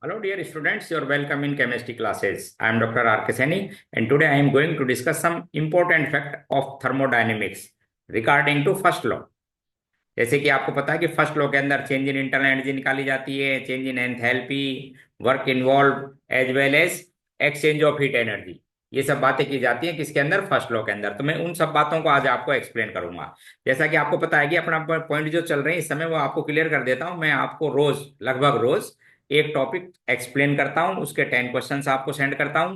Hello, dear students. You're welcome in chemistry classes. I am Dr. R. K. Saini, and today I am going to discuss some important fact of thermodynamics regarding to first law. जैसे कि आपको पता है कि first law के अंदर change in internal energy निकाली जाती है, change in enthalpy, work involve as well as exchange of heat energy. ये सब बातें की जाती हैं किसके अंदर? फर्स्ट लॉ के अंदर। तो मैं उन सब बातों को आज आपको एक्सप्लेन करूंगा। जैसा कि आपको पता है कि अपना पॉइंट जो चल रहे हैं इस समय वो आपको क्लियर कर देता हूं। मैं आपको रोज, लगभग रोज एक टॉपिक एक्सप्लेन करता हूं, उसके 10 क्वेश्चंस आपको सेंड करता हूं।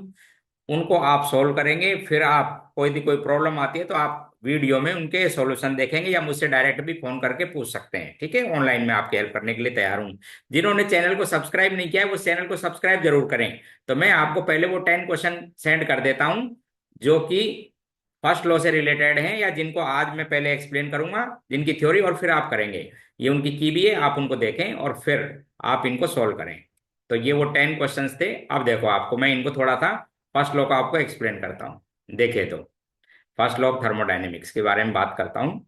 उनको आप सॉल्व करेंगे, फिर आप कोई भी कोई प्रॉब्लम आती है तो आप वीडियो में उनके सॉल्यूशन देखेंगे या मुझसे डायरेक्ट भी फोन करके पूछ सकते हैं। ठीक है, ऑनलाइन में आपकी हेल्प करने के लिए तैयार हूं। जिन्होंने चैनल को सब्सक्राइब नहीं किया है वो चैनल को सब्सक्राइब जरूर करें। तो मैं आपको पहले वो 10 क्वेश्चन सेंड कर देता हूं जो कि फर्स्ट लॉ से रिलेटेड हैं, या जिनको आज मैं पहले एक्सप्लेन करूंगा, जिनकी थ्योरी, और फिर आप करेंगे। ये उनकी की भी है, आप उनको देखें और फिर आप इनको सॉल्व करें। तो ये वो 10 क्वेश्चंस थे। अब देखो, आपको मैं इनको थोड़ा सा फर्स्ट लॉ का आपको एक्सप्लेन करता हूँ। देखिए, तो फर्स्ट लॉ ऑफ थर्मोडायनेमिक्स के बारे में बात करता हूँ।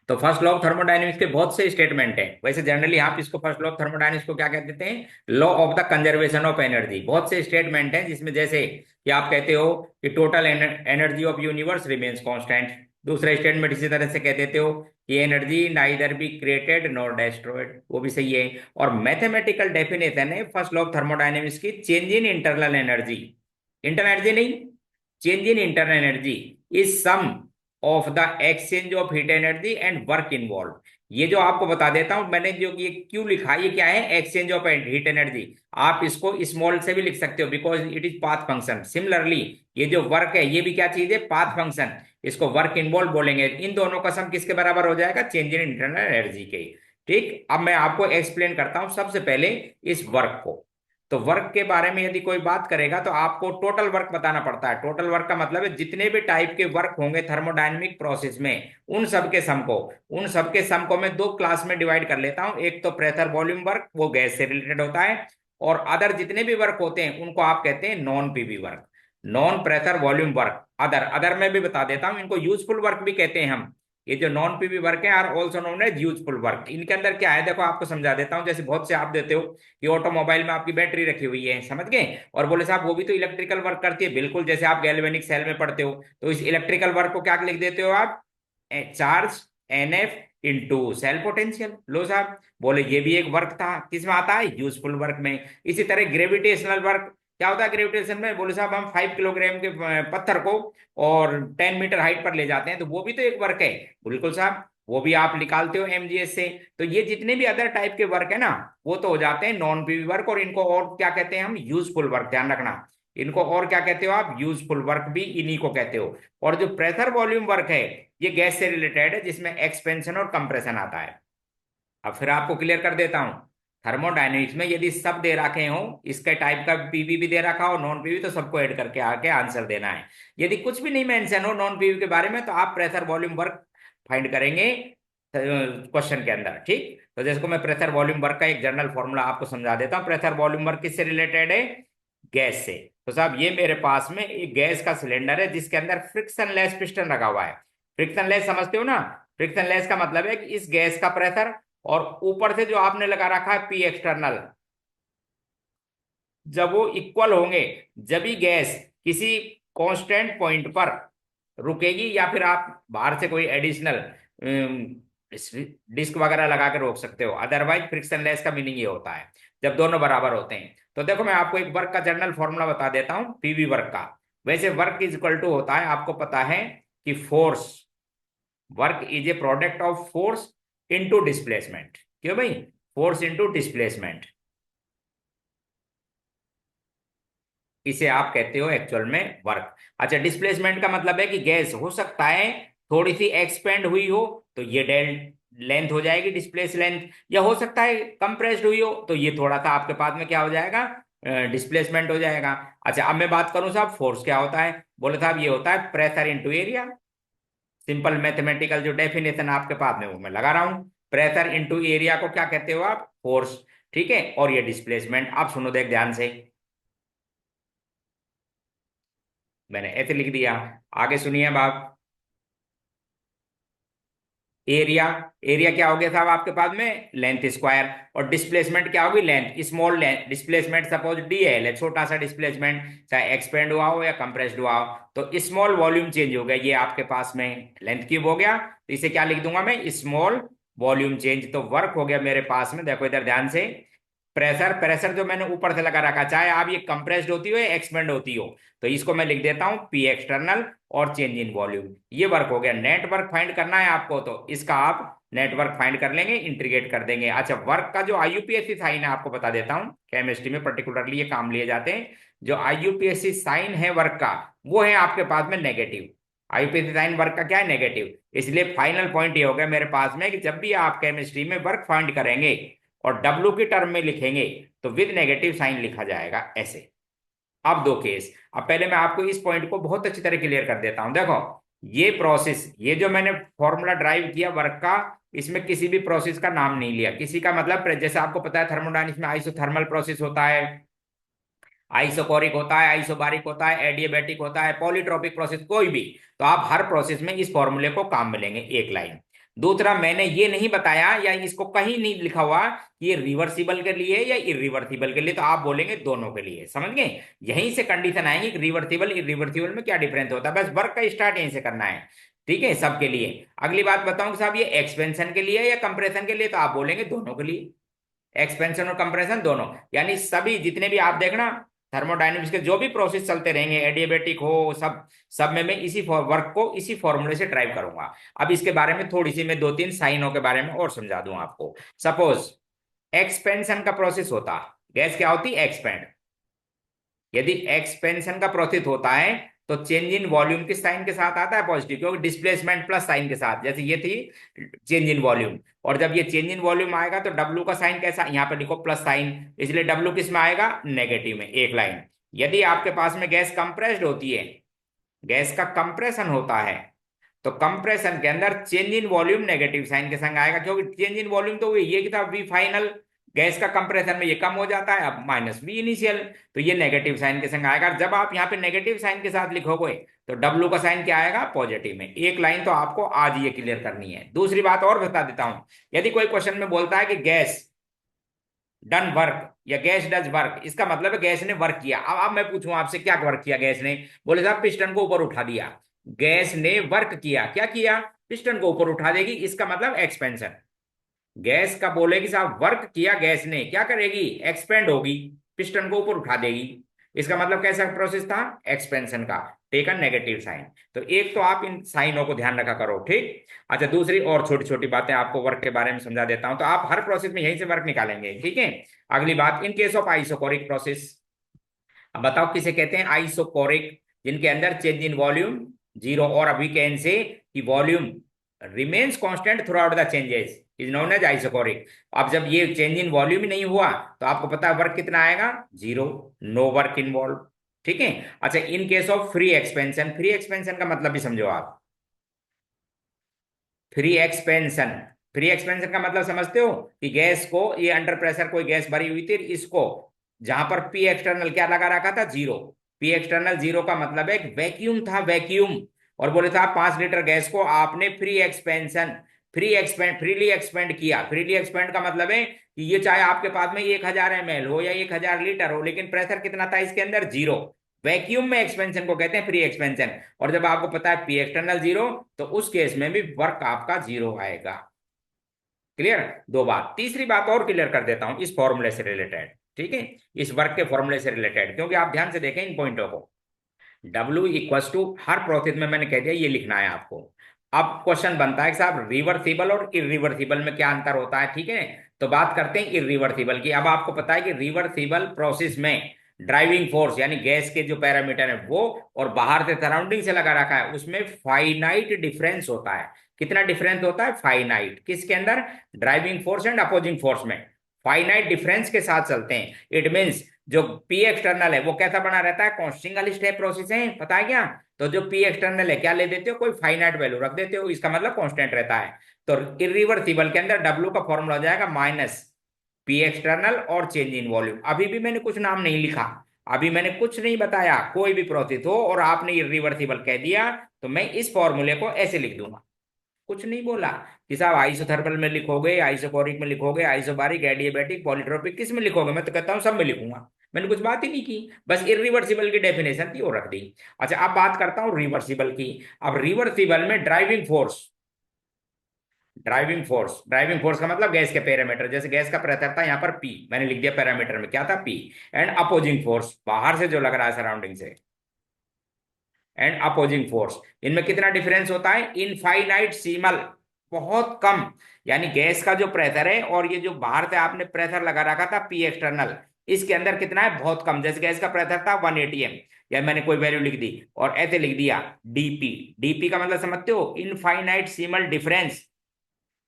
तो फर्स्ट लॉ ऑफ थर्मोडायनेमिक्स के बहुत से स्टेटमेंट हैं। वैसे जनरली आप इसको फर्स्ट लॉ ऑफ थर्मोडायनेमिक्स को क्या कहते हैं? Law of the conservation of energy. बहुत से स्टेटमेंट हैं जिसमें जैसे कि आप कहते हो कि total energy of universe remains constant. दूसरा स्टेटमेंट इसी तरह से कह देते हो कि energy neither be created nor destroyed, वो भी सही है। और मैथमेटिकल डेफिनेशन है फर्स्ट लॉ ऑफ थर्मोडायनेमिक्स की, change in internal energy. Internal energy नहीं, change in internal energy is sum of the exchange of heat energy and work involve. ये जो आपको बता देता हूं मैंने, जो ये क्यों लिखा है, ये क्या है? Exchange of heat energy. आप इसको स्मॉल से भी लिख सकते हो because it is path function. Similarly ये जो वर्क है ये भी क्या चीज है? Path function. इसको वर्क इन्वॉल्व बोलेंगे। इन दोनों का सम किसके बराबर हो जाएगा? चेंज इन इंटरनल एनर्जी के। ठीक, अब मैं आपको एक्सप्लेन करता हूं सबसे पहले इस वर्क को। तो वर्क के बारे में यदि कोई बात करेगा तो आपको टोटल वर्क बताना पड़ता है। टोटल वर्क का मतलब है जितने भी टाइप के वर्क होंगे थर्मोडायनेमिक प्रोसेस में, उन सब के सम को मैं दो क्लास में डिवाइड कर लेता हूं। एक तो प्रेशर वॉल्यूम वर्क, वो गैस से रिलेटेड होता है। और अदर जितने भी वर्क होते हैं उनको आप कहते हैं non PV work. Non pressure volume work, other other में भी बता देता हूं, इनको यूजफुल वर्क भी कहते हैं हम। ये जो नॉन पीवी वर्क है are also known as useful work. इनके अंदर क्या है देखो, आपको समझा देता हूं। जैसे बहुत से आप देते हो कि ऑटोमोबाइल में आपकी बैटरी रखी हुई है, समझ गए, और बोले साहब वो भी तो इलेक्ट्रिकल वर्क करती है। बिल्कुल, जैसे आप गैल्वेनिक सेल में पढ़ते हो तो इस इलेक्ट्रिकल वर्क को क्या लिख देते हो आप? Charge n F into cell potential. लो साहब, बोले ये भी एक वर्क था, किसमें आता है? यूजफुल वर्क में। इसी तरह ग्रेविटेशनल वर्क क्या होता है ग्रेविटेशन में? बोले साहब हम 5 किलोग्राम के पत्थर को और 10 मीटर हाइट पर ले जाते हैं, तो वो भी तो एक वर्क है। बिल्कुल साहब, वो भी आप निकालते हो एमजीएस से। तो ये जितने भी अदर टाइप के वर्क है ना, वो तो हो जाते हैं नॉन पीवी वर्क। और इनको और क्या कहते हैं हम? Useful work. ध्यान रखना, इनको और क्या कहते हो आप? यूजफुल वर्क भी इन्हीं को कहते हो। और जो प्रेशर वॉल्यूम वर्क है ये गैस से रिलेटेड है, जिसमें एक्सपेंशन और कंप्रेशन आता है। अब फिर आपको क्लियर कर देता हूं। थर्मोडायनेमिक्स में यदि सब दे रखे हो, इसके टाइप का पीवी भी दे रखा हो, नॉन पीवी, तो सबको ऐड करके आके आंसर देना है। यदि कुछ भी नहीं मेंशन हो नॉन पीवी के बारे में तो आप प्रेशर वॉल्यूम वर्क फाइंड करेंगे क्वेश्चन के अंदर। ठीक, तो जैसे को मैं प्रेशर वॉल्यूम वर्क का एक जनरल फॉर्मूला आपको समझा देता हूँ। प्रेशर वॉल्यूम वर्क किससे रिलेटेड है? गैस से। तो साहब ये मेरे पास में एक गैस का सिलेंडर है जिसके अंदर फ्रिक्शन लेस पिस्टन रखा हुआ है। फ्रिक्शन लेस समझते हो ना? फ्रिक्शन लेस का मतलब है कि इस गैस का प्रेशर और ऊपर से जो आपने लगा रखा है पी एक्सटर्नल, जब वो इक्वल होंगे, जब ही गैस किसी कांस्टेंट पॉइंट पर रुकेगी, या फिर आप बाहर से कोई एडिशनल डिस्क वगैरह लगा के रोक सकते हो। अदरवाइज फ्रिक्शन लेस का मीनिंग ये होता है जब दोनों बराबर होते हैं। तो देखो मैं आपको एक वर्क का जनरल फॉर्मूला बता देता हूं पीवी वर्क का। वैसे वर्क इज इक्वल टू होता है, आपको पता है कि force, work is a product of force into displacement. क्यों भाई? फोर्स इनटू डिस्प्लेसमेंट, इसे आप कहते हो एक्चुअल में वर्क। अच्छा, डिस्प्लेसमेंट का मतलब है कि गैस हो सकता है थोड़ी सी एक्सपेंड हुई हो तो ये डेल लेंथ हो जाएगी, डिस्प्लेस लेंथ। या हो सकता है कंप्रेस्ड हुई हो तो ये थोड़ा सा आपके पास में क्या हो जाएगा? डिस्प्लेसमेंट हो जाएगा। अच्छा, अब मैं बात करूं साहब फोर्स क्या होता है? बोले साहब ये होता है pressure into area. Simple mathematical जो डेफिनेशन आपके पास में वो मैं लगा रहा हूं। प्रेशर इंटू एरिया को क्या कहते हो आप? फोर्स। ठीक है, और ये डिस्प्लेसमेंट। आप सुनो देख ध्यान से, मैंने ऐसे लिख दिया। आगे सुनिए अब आप। एरिया, एरिया क्या हो गया साहब आपके पास में, लेंथ स्क्वायर, और डिस्प्लेसमेंट क्या होगी, length, small length, displacement suppose D है, छोटा सा डिस्प्लेसमेंट, चाहे एक्सपेंड हुआ हो या कंप्रेस्ड हुआ हो, तो स्मॉल वॉल्यूम चेंज हो गया, ये आपके पास में लेंथ क्यूब हो गया, तो इसे क्या लिख दूंगा मैं, स्मॉल वॉल्यूम चेंज। तो वर्क हो गया मेरे पास में, देखो इधर ध्यान से, प्रेशर, प्रेशर जो मैंने ऊपर से लगा रखा, चाहे आप ये कंप्रेस्ड होती हो या एक्सपेंड होती हो, तो इसको मैं लिख देता हूं पी एक्सटर्नल और चेंज इन वॉल्यूम। ये वर्क हो गया। नेटवर्क फाइंड करना है आपको, तो इसका आप नेटवर्क फाइंड कर लेंगे, इंटीग्रेट कर देंगे। अच्छा, वर्क का जो आईयूपीएसी साइन है आपको बता देता हूं, केमिस्ट्री में पर्टिकुलरली ये काम लिए जाते हैं। जो आईयूपीएसी साइन है वर्क का, वो है आपके पास में नेगेटिव। आईयूपीएसी साइन वर्क का क्या है, नेगेटिव। इसलिए फाइनल पॉइंट ये हो गया मेरे पास में कि जब भी आप केमिस्ट्री में वर्क फाइंड करेंगे और डब्ल्यू की टर्म में लिखेंगे, तो विद नेगेटिव साइन लिखा जाएगा ऐसे। अब दो केस, अब पहले मैं आपको इस पॉइंट को बहुत अच्छी तरह क्लियर कर देता हूं। देखो, ये प्रोसेस, ये जो मैंने फॉर्मूला ड्राइव किया वर्क का, इसमें किसी भी प्रोसेस का नाम नहीं लिया, किसी का मतलब, जैसे आपको पता है थर्मोडायनामिक्स में आइसोथर्मल प्रोसेस होता है, आइसोकोरिक होता है, आइसोबारिक होता है, एडियाबैटिक होता है, पॉलीट्रोपिक प्रोसेस, कोई भी, तो आप हर प्रोसेस में इस फॉर्मूले को काम में लेंगे, एक लाइन। दूसरा, मैंने ये नहीं बताया या इसको कहीं नहीं लिखा हुआ कि ये रिवर्सिबल के लिए या इरिवर्सिबल के लिए, तो आप बोलेंगे दोनों के लिए, समझ गए। यहीं से कंडीशन आएंगी कि रिवर्सिबल इरिवर्सिबल में क्या डिफरेंस होता है, बस वर्क का स्टार्ट यहीं से करना है, ठीक है, सबके लिए। अगली बात बताऊं कि साहब ये एक्सपेंशन के लिए या कंप्रेशन के लिए, तो आप बोलेंगे दोनों के लिए, एक्सपेंशन और कंप्रेशन दोनों, यानी सभी जितने भी आप देखना थर्मोडायनेमिक्स के जो भी प्रोसेस चलते रहेंगे, एडियाबेटिक हो, सब में मैं इसी वर्क को इसी फॉर्मूले से ड्राइव करूंगा। अब इसके बारे में थोड़ी सी मैं दो तीन साइनों के बारे में और समझा दूं आपको। सपोज एक्सपेंशन का प्रोसेस होता, गैस क्या होती, एक्सपेंड। यदि एक्सपेंशन का प्रोसेस होता है तो चेंज इन वॉल्यूम किस साइन के साथ आता है, पॉजिटिव, क्योंकि डिस्प्लेसमेंट प्लस साइन के साथ, जैसे ये थी चेंज इन वॉल्यूम, और जब ये चेंज इन वॉल्यूम आएगा तो डब्ल्यू का साइन कैसा, यहाँ पे लिखो प्लस साइन, इसलिए डब्ल्यू किस में आएगा, नेगेटिव में, एक लाइन। यदि आपके पास में गैस कंप्रेस्ड होती है, गैस का कंप्रेशन होता है, तो कंप्रेशन के अंदर change in volume negative sign के संग आएगा, क्योंकि चेंज इन वॉल्यूम तो ये कि था वी फाइनल, गैस का कंप्रेशन में ये कम हो जाता है, अब माइनस वी इनिशियल, तो ये नेगेटिव साइन के संग आएगा। जब आप यहाँ पे नेगेटिव साइन के साथ लिखोगे तो डब्ल्यू का साइन क्या आएगा, पॉजिटिव में। एक लाइन तो आपको आज ये क्लियर करनी है। दूसरी बात और बता देता हूं, यदि कोई क्वेश्चन में बोलता है कि गैस डन वर्क या गैस डज वर्क, इसका मतलब है गैस ने वर्क किया। अब मैं पूछूं आपसे, क्या वर्क किया गैस ने, बोले साहब पिस्टन को ऊपर उठा दिया। गैस ने वर्क किया, क्या किया, पिस्टन को ऊपर उठा देगी, इसका मतलब एक्सपेंशन। गैस का बोलेगी साहब वर्क किया गैस ने, क्या करेगी, एक्सपेंड होगी, पिस्टन को ऊपर उठा देगी, इसका मतलब कैसा प्रोसेस था, एक्सपेंशन का, टेकन नेगेटिव साइन। तो एक तो आप इन साइनों को ध्यान रखा करो, ठीक। अच्छा, दूसरी और छोटी छोटी बातें आपको वर्क के बारे में समझा देता हूं, तो आप हर प्रोसेस में यहीं से वर्क निकालेंगे, ठीक है। अगली बात, in case of isochoric process, अब बताओ किसे कहते हैं, आइसोकोरिक, जिनके अंदर चेंज इन वॉल्यूम जीरो, और अभी कैन से कि volume remains constant throughout the changes is known as isochoric. अब जब ये चेंज इन वॉल्यूम ही नहीं हुआ तो आपको पता है वर्क कितना आएगा, जीरो, नो वर्क इन्वॉल्व, ठीक है। अच्छा, in case of free expansion, free expansion का मतलब भी समझो आप, फ्री एक्सपेंशन, फ्री एक्सपेंशन का मतलब समझते हो कि गैस को, ये अंडर प्रेशर कोई गैस भरी हुई थी, इसको जहां पर पी एक्सटर्नल क्या लगा रखा था, जीरो, पी एक्सटर्नल जीरो का मतलब एक वैक्यूम था, वैक्यूम, और बोले था 5 लीटर गैस को आपने फ्री एक्सपेंशन, फ्रीली एक्सपेंड किया। फ्रीली एक्सपेंड का मतलब है कि ये चाहे आपके पास में 1000 ml हो या 1000 लीटर हो, लेकिन प्रेशर कितना था इसके अंदर, जीरो। वैक्यूम में एक्सपेंशन को कहते हैं फ्री एक्सपेंशन, और जब आपको पता है पी एक्सटर्नल जीरो, तो उस केस में भी वर्क आपका जीरो आएगा। क्लियर, दो बात। तीसरी बात और क्लियर कर देता हूं इस फॉर्मूले से रिलेटेड, ठीक है, इस वर्क के फॉर्मूले से रिलेटेड, क्योंकि आप ध्यान से देखें इन पॉइंटों को। डब्ल्यू इक्वल्स टू, हर प्रोसेस में मैंने कह दिया ये लिखना है आपको। अब क्वेश्चन बनता है कि साहब रिवर्सिबल और इरिवर्सिबल में क्या अंतर होता है, ठीक है। तो बात करते हैं इरिवर्सिबल की। अब आपको पता है कि रिवर्सिबल प्रोसेस में ड्राइविंग फोर्स यानी गैस के जो पैरामीटर है वो, और बाहर से सराउंडिंग से लगा रखा है, उसमें फाइनाइट डिफरेंस होता है। कितना डिफरेंस होता है, फाइनाइट, किसके अंदर, driving force and opposing force में फाइनाइट डिफरेंस के साथ चलते हैं। इट मीन्स जो पी एक्सटर्नल है वो कैसा बना रहता है, सिंगल स्टेप प्रोसेस है, पता है क्या। तो जो पी एक्सटर्नल है क्या ले देते हो, कोई फाइनाइट वैल्यू रख देते हो, इसका मतलब कांस्टेंट रहता है। तो इरिवर्सिबल के अंदर डब्ल्यू का फॉर्मूला हो जाएगा माइनस पी एक्सटर्नल और चेंज इन वॉल्यूम। अभी भी मैंने कुछ नाम नहीं लिखा, अभी मैंने कुछ नहीं बताया, कोई भी प्रोसेस हो और आपने इरिवर्सिबल कह दिया तो मैं इस फॉर्मूले को ऐसे लिख दूंगा, कुछ नहीं बोला कि साहब आइसोथर्मल में लिखोगे, आइसोकोरिक में लिखोगे, आइसोबारिक, एडियाबैटिक, पॉलीट्रोपिक, किस में लिखोगे? मैं तो कहता हूँ सब में लिखूंगा। मैंने कुछ बात ही नहीं की, बस इरिवर्सिबल की डेफिनेशन थी वो रख दी। अच्छा, अब बात करता हूँ रिवर्सिबल की। अब रिवर्सिबल में ड्राइविंग फोर्स, ड्राइविंग फोर्स का मतलब गैस के पैरामीटर, जैसे गैस का प्रेशर था यहाँ पर पी, मैंने लिख दिया पैरामीटर में क्या था, पी। एंड अपोजिंग फोर्स, बाहर से जो लग रहा है सराउंडिंग से, एंड अपोजिंग फोर्स, इनमें कितना डिफरेंस होता है? इनफाइनाइट सीमल, बहुत कम। यानी गैस का जो प्रेशर है और ये जो बाहर से आपने प्रेशर लगा रखा था पी एक्सटर्नल, इसके अंदर कितना है? बहुत कम। जैसे गैस का प्रेशर था 180 एम, या मैंने कोई वैल्यू लिख दी और ऐसे लिख दिया डीपी। डीपी का मतलब समझते हो? Infinitesimal difference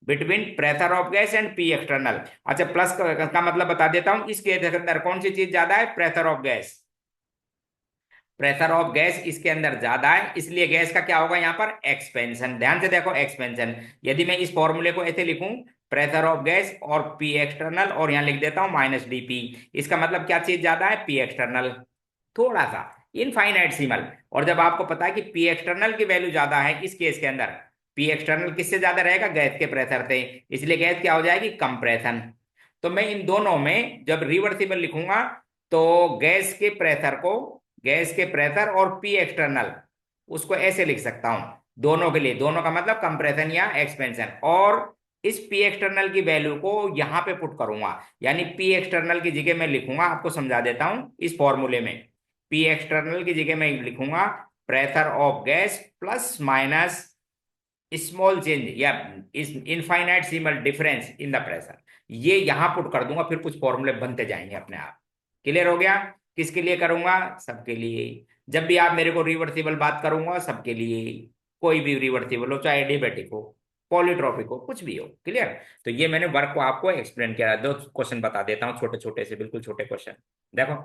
between pressure of gas and P external. अच्छा, प्लस का मतलब बता देता हूं, इस केस के अंदर कौन सी चीज ज्यादा है? Pressure of gas. Pressure of gas इसके अंदर ज्यादा है, इसलिए गैस का क्या होगा यहाँ पर? एक्सपेंशन। ध्यान से देखो, एक्सपेंशन। यदि मैं इस फॉर्मूले को ऐसे लिखूं, प्रेशर ऑफ गैस और पी एक्सटर्नल, और यहाँ लिख देता हूं माइनस डीपी, इसका मतलब क्या चीज ज्यादा है? पी एक्सटर्नल, थोड़ा सा इनफाइनाइट सिमल। और जब आपको पता है कि पी एक्सटर्नल की वैल्यू ज्यादा है इस केस के अंदर, पी एक्सटर्नल किससे ज्यादा रहेगा? गैस के प्रेशर से, इसलिए गैस क्या हो जाएगी? कंप्रेशन। तो मैं इन दोनों में जब रिवर्सिबल लिखूंगा तो गैस के प्रेशर और पी एक्सटर्नल, उसको ऐसे लिख सकता हूं दोनों के लिए। दोनों का मतलब कंप्रेशन या एक्सपेंशन। और इस पी एक्सटर्नल की वैल्यू को यहां पे पुट करूंगा, यानी पी एक्सटर्नल की जगह मैं लिखूंगा, आपको समझा देता हूं इस फॉर्मूले में। पी एक्सटर्नल की जगह मैं लिखूंगा pressure of gas plus minus small change या इस इनफाइनाइट सिमल डिफरेंस इन द प्रेशर। ये यहां पुट कर दूंगा, फिर कुछ फॉर्मूले बनते जाएंगे अपने आप। क्लियर हो गया? किसके लिए करूंगा? सबके लिए। जब भी आप मेरे को रिवर्सिबल बात करूंगा, सबके लिए, कोई भी रिवर्सिबल हो, चाहे एडियाबैटिक हो, पॉलीट्रॉपिक हो, कुछ भी हो। क्लियर? तो ये मैंने वर्क को आपको एक्सप्लेन किया। दो क्वेश्चन बता देता हूँ, छोटे छोटे से, बिल्कुल छोटे क्वेश्चन। देखो,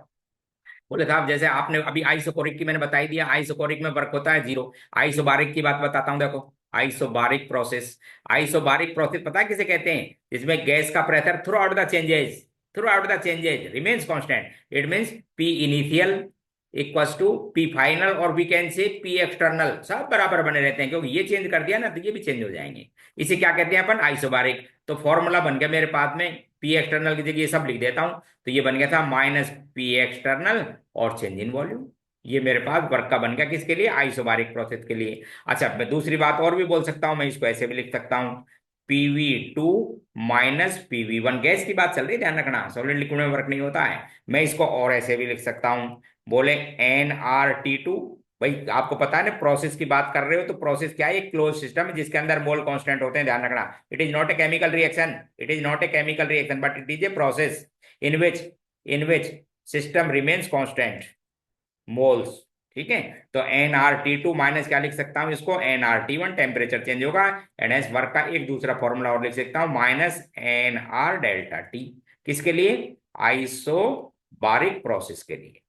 बोले साहब जैसे आपने अभी आइसोकोरिक की मैंने बता ही दिया, आइसोकोरिक में वर्क होता है जीरो। आइसोबारिक की बात बताता हूं, देखो। आइसोबारिक प्रोसेस पता है किसे कहते हैं? जिसमें गैस का pressure throughout the changes remains constant. It means P initial equals to P final, और we can say P external, सब बराबर बने रहते हैं, क्योंकि ये चेंज कर दिया ना तो ये भी चेंज हो जाएंगे। इसे क्या कहते हैं अपन? आइसोबारिक। तो फॉर्मूला बन गया मेरे पास में, पी एक्सटर्नल की जगह ये सब लिख देता हूं, तो ये बन गया था माइनस पी एक्सटर्नल और चेंज इन वॉल्यूम। ये मेरे पास वर्क का बन गया, किसके लिए? आइसोबारिक प्रोसेस के लिए। अच्छा, मैं दूसरी बात और भी बोल सकता हूं, मैं इसको ऐसे भी लिख सकता हूँ, PV2 माइनस PV1। गैस की बात चल रही है, ध्यान रखना, सॉलिड लिक्विड में वर्क नहीं होता है। मैं इसको और ऐसे भी लिख सकता हूँ, बोले NR-T2। भाई आपको पता है ना, प्रोसेस की बात कर रहे हो तो प्रोसेस क्या है? एक क्लोज सिस्टम है जिसके अंदर मोल कांस्टेंट होते हैं, ध्यान रखना। It is not a chemical reaction, but it is a process in which system remains constant, moles. ठीक है? तो NR-T2 माइनस क्या लिख सकता हूं इसको? NR-T1, टेम्परेचर चेंज होगा। एंड एस वर्क का एक दूसरा फॉर्मूला और लिख सकता हूं, माइनस NR-डेल्टा-T। किसके लिए? आइसोबारिक प्रोसेस के लिए।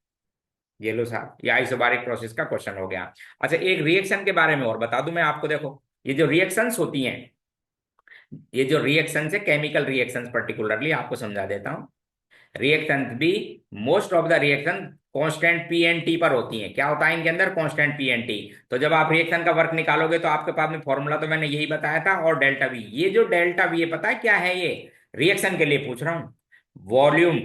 ये लो साहब, ये आइसोबारिक प्रोसेस का क्वेश्चन हो गया। अच्छा, एक रिएक्शन के बारे में और बता दूं मैं आपको। देखो, ये जो रिएक्शंस होती हैं, ये जो रिएक्शन है, केमिकल रिएक्शंस पर्टिकुलरली आपको समझा देता हूं। रिएक्शन भी, most of the reaction constant P and T पर होती हैं। क्या होता है इनके अंदर? Constant P and T. तो जब आप रिएक्शन का वर्क निकालोगे तो आपके पास में फॉर्मूला तो मैंने यही बताया था, और डेल्टा वी। ये जो डेल्टा वी है, पता है क्या है? ये रिएक्शन के लिए पूछ रहा हूं, volume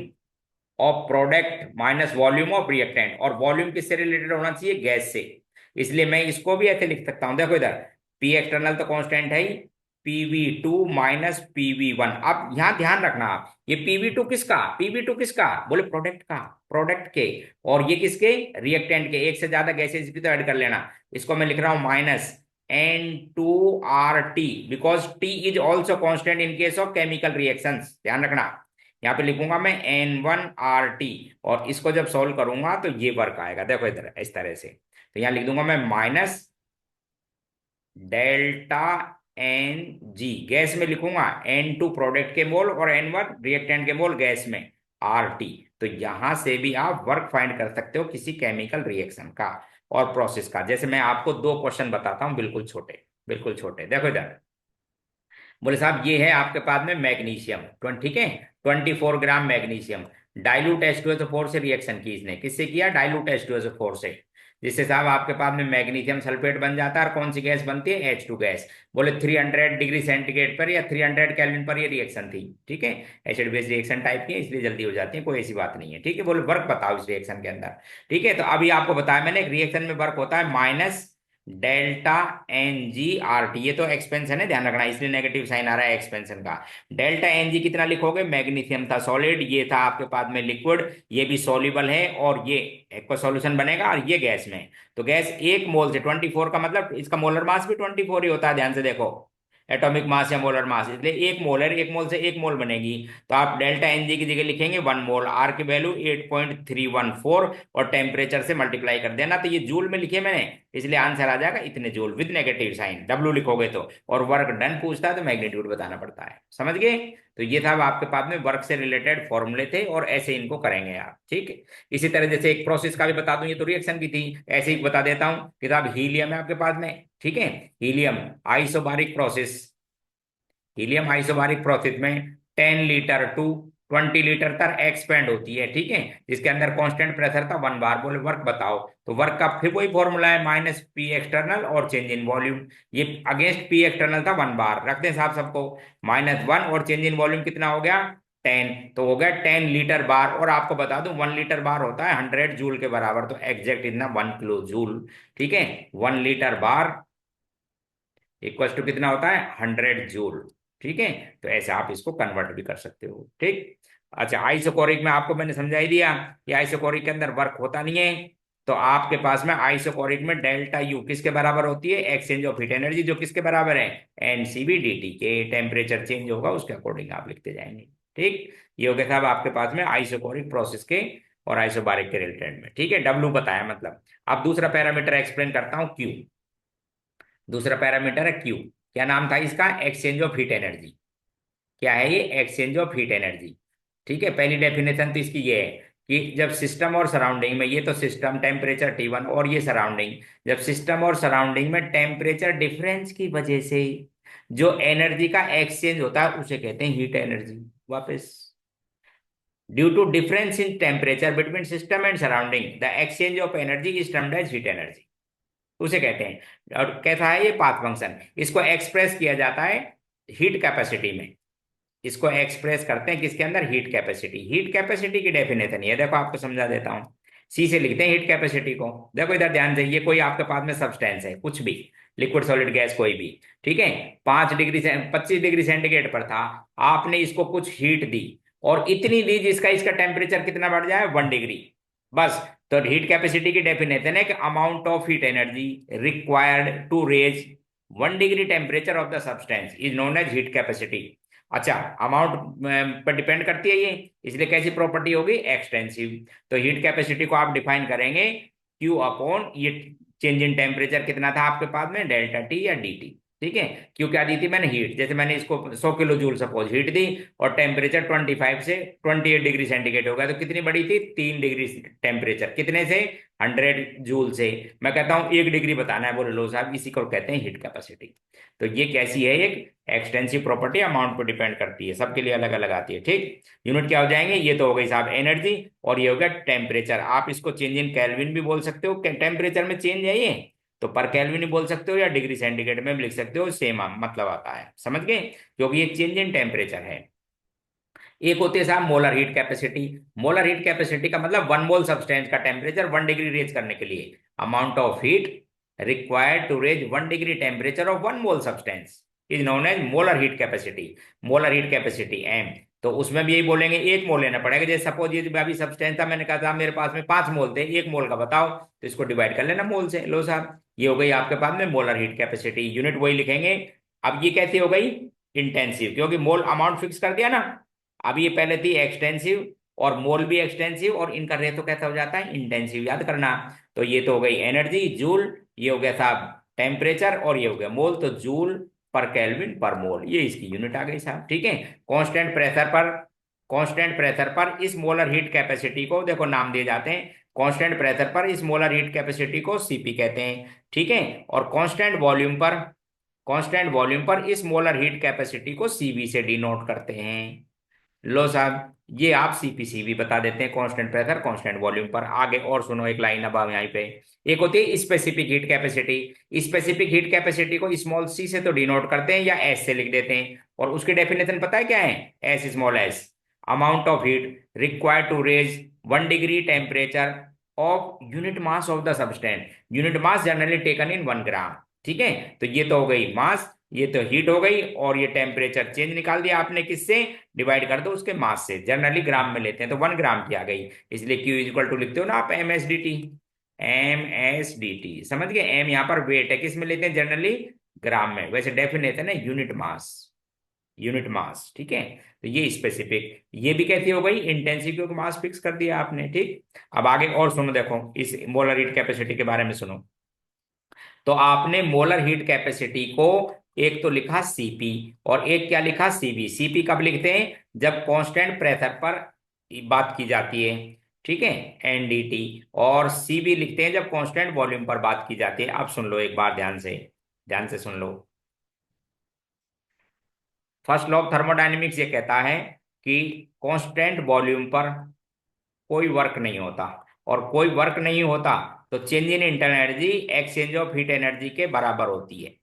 of product minus volume of reactant. और वॉल्यूम किससे रिलेटेड होना चाहिए? गैस से। इसलिए मैं इसको भी ऐसे लिख सकता हूं, देखो इधर, पी एक्सटर्नल तो कांस्टेंट है ही, PV2 माइनस PV1। अब यहां ध्यान रखना आप, ये PV2 किसका? बोले प्रोडक्ट का, प्रोडक्ट के। और ये किसके? रिएक्टेंट के। एक से ज्यादा गैसेज भी तो ऐड कर लेना। इसको मैं लिख रहा हूं minus N2RT, because T is also constant in case of chemical reactions. ध्यान रखना, यहाँ पे लिखूंगा मैं N1RT, और इसको जब सॉल्व करूंगा तो ये वर्क आएगा, देखो इधर इस तरह से। तो यहाँ लिख दूंगा मैं माइनस डेल्टा NG, गैस में लिखूंगा N2 प्रोडक्ट के मोल और N1 रिएक्टेंट के मोल गैस में, RT। तो यहां से भी आप वर्क फाइंड कर सकते हो किसी केमिकल रिएक्शन का और प्रोसेस का। जैसे मैं आपको दो क्वेश्चन बताता हूं, बिल्कुल छोटे, बिल्कुल छोटे। देखो इधर, बोले साहब ये है आपके पास में मैग्नीशियम, ठीक है, 24 ग्राम मैग्नीशियम। डाइल्यूट H2SO4 से रिएक्शन की इसने, किससे किया? डाइल्यूट H2SO4 से। जिससे साहब आपके पास में मैग्नीशियम सल्फेट बन जाता है, और कौन सी गैस बनती है, H2 गैस। बोले 300 डिग्री सेंटीग्रेड पर या 300 केल्विन पर ये रिएक्शन थी, ठीक है। एसिड बेस रिएक्शन टाइप की है, इसलिए जल्दी हो जाती है, कोई ऐसी बात नहीं है, ठीक है। बोले वर्क बताओ इस रिएक्शन के अंदर, ठीक है। तो अभी आपको बताया मैंने, एक रिएक्शन में वर्क होता है माइनस डेल्टा NgRT, ये तो एक्सपेंशन है, ध्यान रखना, इसलिए नेगेटिव साइन आ रहा है एक्सपेंशन का। डेल्टा Ng कितना लिखोगे, मैग्नीशियम था सॉलिड, ये था आपके पास में लिक्विड, ये भी सॉल्युबल है, और ये एक्वा सॉल्यूशन बनेगा, और ये गैस में। तो गैस एक मोल से 24 का मतलब इसका मोलर मास भी 24 ही होता है, ध्यान से देखो, एटॉमिक मास या मोलर मास, इसलिए एक मोल है, एक मोल से एक मोल बनेगी। तो आप डेल्टा Ng की जगह लिखेंगे 1 मोल, आर की वैल्यू 8.314, और टेम्परेचर से मल्टीप्लाई कर देना, तो ये जूल में लिखे मैंने, इसलिए आंसर आ जाएगा इतने joule, with negative sign, W लिखोगे तो। और वर्क डन पूछता है तो मैग्नीट्यूड बताना पड़ता है, समझ गए। तो ये था आपके पास में वर्क से रिलेटेड फॉर्मूले थे, और ऐसे इनको करेंगे आप, ठीक है। इसी तरह जैसे एक प्रोसेस का भी बता दूं, ये तो रिएक्शन की थी, ऐसे ही बता देता हूं। किताब हीलियम है आपके पास में, ठीक है। Helium isobaric process, helium isobaric process में 10 लीटर टू 20 लीटर तक एक्सपेंड होती है, ठीक है। जिसके अंदर कांस्टेंट प्रेशर था 1 बार। बोले वर्क बताओ, तो वर्क का फिर वही फॉर्मूला है, माइनस पी एक्सटर्नल और चेंज इन वॉल्यूम। ये अगेंस्ट पी एक्सटर्नल था 1 बार, रखते हैं साहब सबको, -1, और चेंज इन वॉल्यूम कितना हो गया, 10, तो हो गया 10 लीटर बार। और आपको बता दूं 1 लीटर बार होता है 100 जूल के बराबर, तो एग्जैक्ट इतना 1 किलो जूल, ठीक है। 1 लीटर बार इक्वल टू कितना होता है, 100 जूल, ठीक है। तो ऐसे आप इसको कन्वर्ट भी कर सकते हो, ठीक। अच्छा, आइसोकोरिक में आपको मैंने समझा ही दिया कि आइसोकोरिक के अंदर वर्क होता नहीं है। तो आपके पास में आइसोकोरिक में डेल्टा यू किसके बराबर होती है, एक्सचेंज ऑफ हीट एनर्जी, जो किसके बराबर है, NCV/dt के। टेम्परेचर चेंज होगा उसके अकॉर्डिंग आप लिखते जाएंगे, ठीक। ये हो गया साहब आपके पास में आइसोकोरिक प्रोसेस के और आइसोबारिक के रिलेटेड में, ठीक है। W बताया मतलब। अब दूसरा पैरामीटर एक्सप्लेन करता हूँ, Q। दूसरा पैरामीटर है Q। क्या नाम था इसका, एक्सचेंज ऑफ हीट एनर्जी। क्या है ये, एक्सचेंज ऑफ हीट एनर्जी, ठीक है। पहली डेफिनेशन तो इसकी ये है कि जब सिस्टम और सराउंडिंग में, ये तो सिस्टम टेम्परेचर T1 और ये सराउंडिंग, जब सिस्टम और सराउंडिंग में टेम्परेचर डिफरेंस की वजह से जो एनर्जी का एक्सचेंज होता है उसे कहते हैं हीट एनर्जी। वापस, due to difference in temperature between system and surrounding the exchange of energy is termed as heat energy, उसे कहते हैं। और कैसा है ये पाथ फंक्शन, इसको एक्सप्रेस किया जाता है हीट कैपेसिटी में। इसको एक्सप्रेस करते हैं किसके अंदर, हीट कैपेसिटी। हीट कैपेसिटी की डेफिनेशन ये देखो, आपको समझा देता हूं। सी से लिखते हैं हीट कैपेसिटी को। देखो इधर ध्यान से, ये कोई आपके पास में सब्सटेंस है, कुछ भी, लिक्विड सॉलिड गैस कोई भी, ठीक है। 5 डिग्री से 25 डिग्री सेंटीग्रेड पर था, आपने इसको कुछ हीट दी, और इतनी दी जिसका इसका टेम्परेचर कितना बढ़ जाए, 1 डिग्री, बस। तो हीट कैपेसिटी की डेफिनेशन है कि amount of heat energy required to raise 1 degree temperature of the substance is known as heat capacity. अच्छा, अमाउंट पर डिपेंड करती है ये, इसलिए कैसी प्रॉपर्टी होगी, एक्सटेंसिव। तो हीट कैपेसिटी को आप डिफाइन करेंगे Q अपॉन ये चेंज इन टेम्परेचर कितना था आपके पास में, डेल्टा T या dt, ठीक है। क्यों क्या दी थी मैंने, हीट, जैसे मैंने इसको 100 किलो जूल सपोज हीट दी, और टेम्परेचर 25 से 28 डिग्री सेंटीग्रेड हो गया, तो कितनी बढ़ी थी, 3 डिग्री टेम्परेचर, कितने से, 100 जूल से। मैं कहता हूं 1 डिग्री बताना है, बोले लो साहब, इसी को कहते हैं हीट कैपेसिटी। तो ये कैसी है, एक एक्सटेंसिव प्रॉपर्टी, अमाउंट पर डिपेंड करती है, सबके लिए अलग अलग आती है, ठीक। यूनिट क्या हो जाएंगे, ये तो हो गई साहब एनर्जी, और ये हो गया टेम्परेचर। आप इसको चेंज इन केल्विन भी बोल सकते हो, टेम्परेचर में चेंज है ये, तो पर केल्विन भी बोल सकते हो, या डिग्री सेंटीग्रेड में भी लिख सकते हो, सेम मतलब आता है, समझ गए, क्योंकि ये चेंज इन टेम्परेचर है। एक होती है साहब molar heat capacity. Molar heat capacity का मतलब 1 मोल सब्सटेंस का टेम्परेचर 1 डिग्री रेज करने के लिए, amount of heat required to raise 1 degree temperature of 1 mole substance is known as molar heat capacity. Molar heat capacity M। तो उसमें भी यही बोलेंगे, 1 मोल लेना पड़ेगा। जैसे सपोज ये अभी सब्सटेंस था, मैंने कहा था मेरे पास में 5 मोल थे, 1 मोल का बताओ, तो इसको डिवाइड कर लेना मोल से, लो साहब, ये हो गई आपके पास में मोलर हीट कैपेसिटी। यूनिट वही लिखेंगे। अब ये कैसी हो गई, इंटेंसिव, क्योंकि मोल अमाउंट फिक्स कर दिया ना। अब ये पहले थी एक्सटेंसिव, और मोल भी एक्सटेंसिव, और इनका रेशो कैसा हो जाता है, इंटेंसिव, याद करना। तो ये तो हो गई एनर्जी जूल, ये हो गया साहब टेम्परेचर, और ये हो गया मोल, तो जूल पर केल्विन पर मोल, ये इसकी यूनिट आ गई साहब, ठीक है। कांस्टेंट प्रेशर पर, कांस्टेंट प्रेशर पर इस मोलर हीट कैपेसिटी को देखो नाम दिए जाते हैं। कांस्टेंट प्रेशर पर इस मोलर हीट कैपेसिटी को CP कहते हैं, ठीक है। और कांस्टेंट वॉल्यूम पर, कांस्टेंट वॉल्यूम पर इस मोलर हीट कैपेसिटी को CV से डिनोट करते हैं। लो साहब, ये आप सीपीसीवी बता देते हैं, कांस्टेंट प्रेशर कांस्टेंट वॉल्यूम पर। आगे और सुनो एक लाइन अब हम यहाँ पे, एक होती है specific heat capacity. Specific heat capacity को स्मॉल सी से तो डिनोट करते हैं या एस से लिख देते हैं, और उसकी डेफिनेशन पता है क्या है? S small S, amount of heat required to raise 1 degree temperature of unit mass of the substance. Unit mass generally taken in 1 gram. ठीक है, तो ये तो हो गई मास, ये तो हीट हो गई, और ये टेम्परेचर चेंज निकाल दिया आपने किससे? डिवाइड कर दो उसके मास से, जनरली ग्राम में लेते हैं तो 1 ग्राम की आ गई। इसलिए क्यू इक्वल टू लिखते हो ना आप M S D T. M S D T समझ गए? एम यहाँ पर वेट है, किस में लेते हैं? जनरली ग्राम में। वैसे डेफिनेशन है यूनिट मास, यूनिट मास। ठीक है, तो ये स्पेसिफिक, ये भी कैसी हो गई? इंटेंसिटी को मास फिक्स कर दिया आपने। ठीक, अब आगे और सुनो, देखो इस मोलर हीट कैपेसिटी के बारे में सुनो। तो आपने मोलर हीट कैपेसिटी को एक तो लिखा सीपी, और एक क्या लिखा? सीबी। सीपी कब लिखते हैं? जब कांस्टेंट प्रेशर पर बात की जाती है, ठीक है, एनडीटी। और सीबी लिखते हैं जब कांस्टेंट वॉल्यूम पर बात की जाती है। अब सुन लो एक बार ध्यान से, ध्यान से सुन लो। फर्स्ट लॉ ऑफ थर्मोडायनेमिक्स ये कहता है कि कांस्टेंट वॉल्यूम पर कोई वर्क नहीं होता, और कोई वर्क नहीं होता तो change in internal energy exchange of heat energy के बराबर होती है।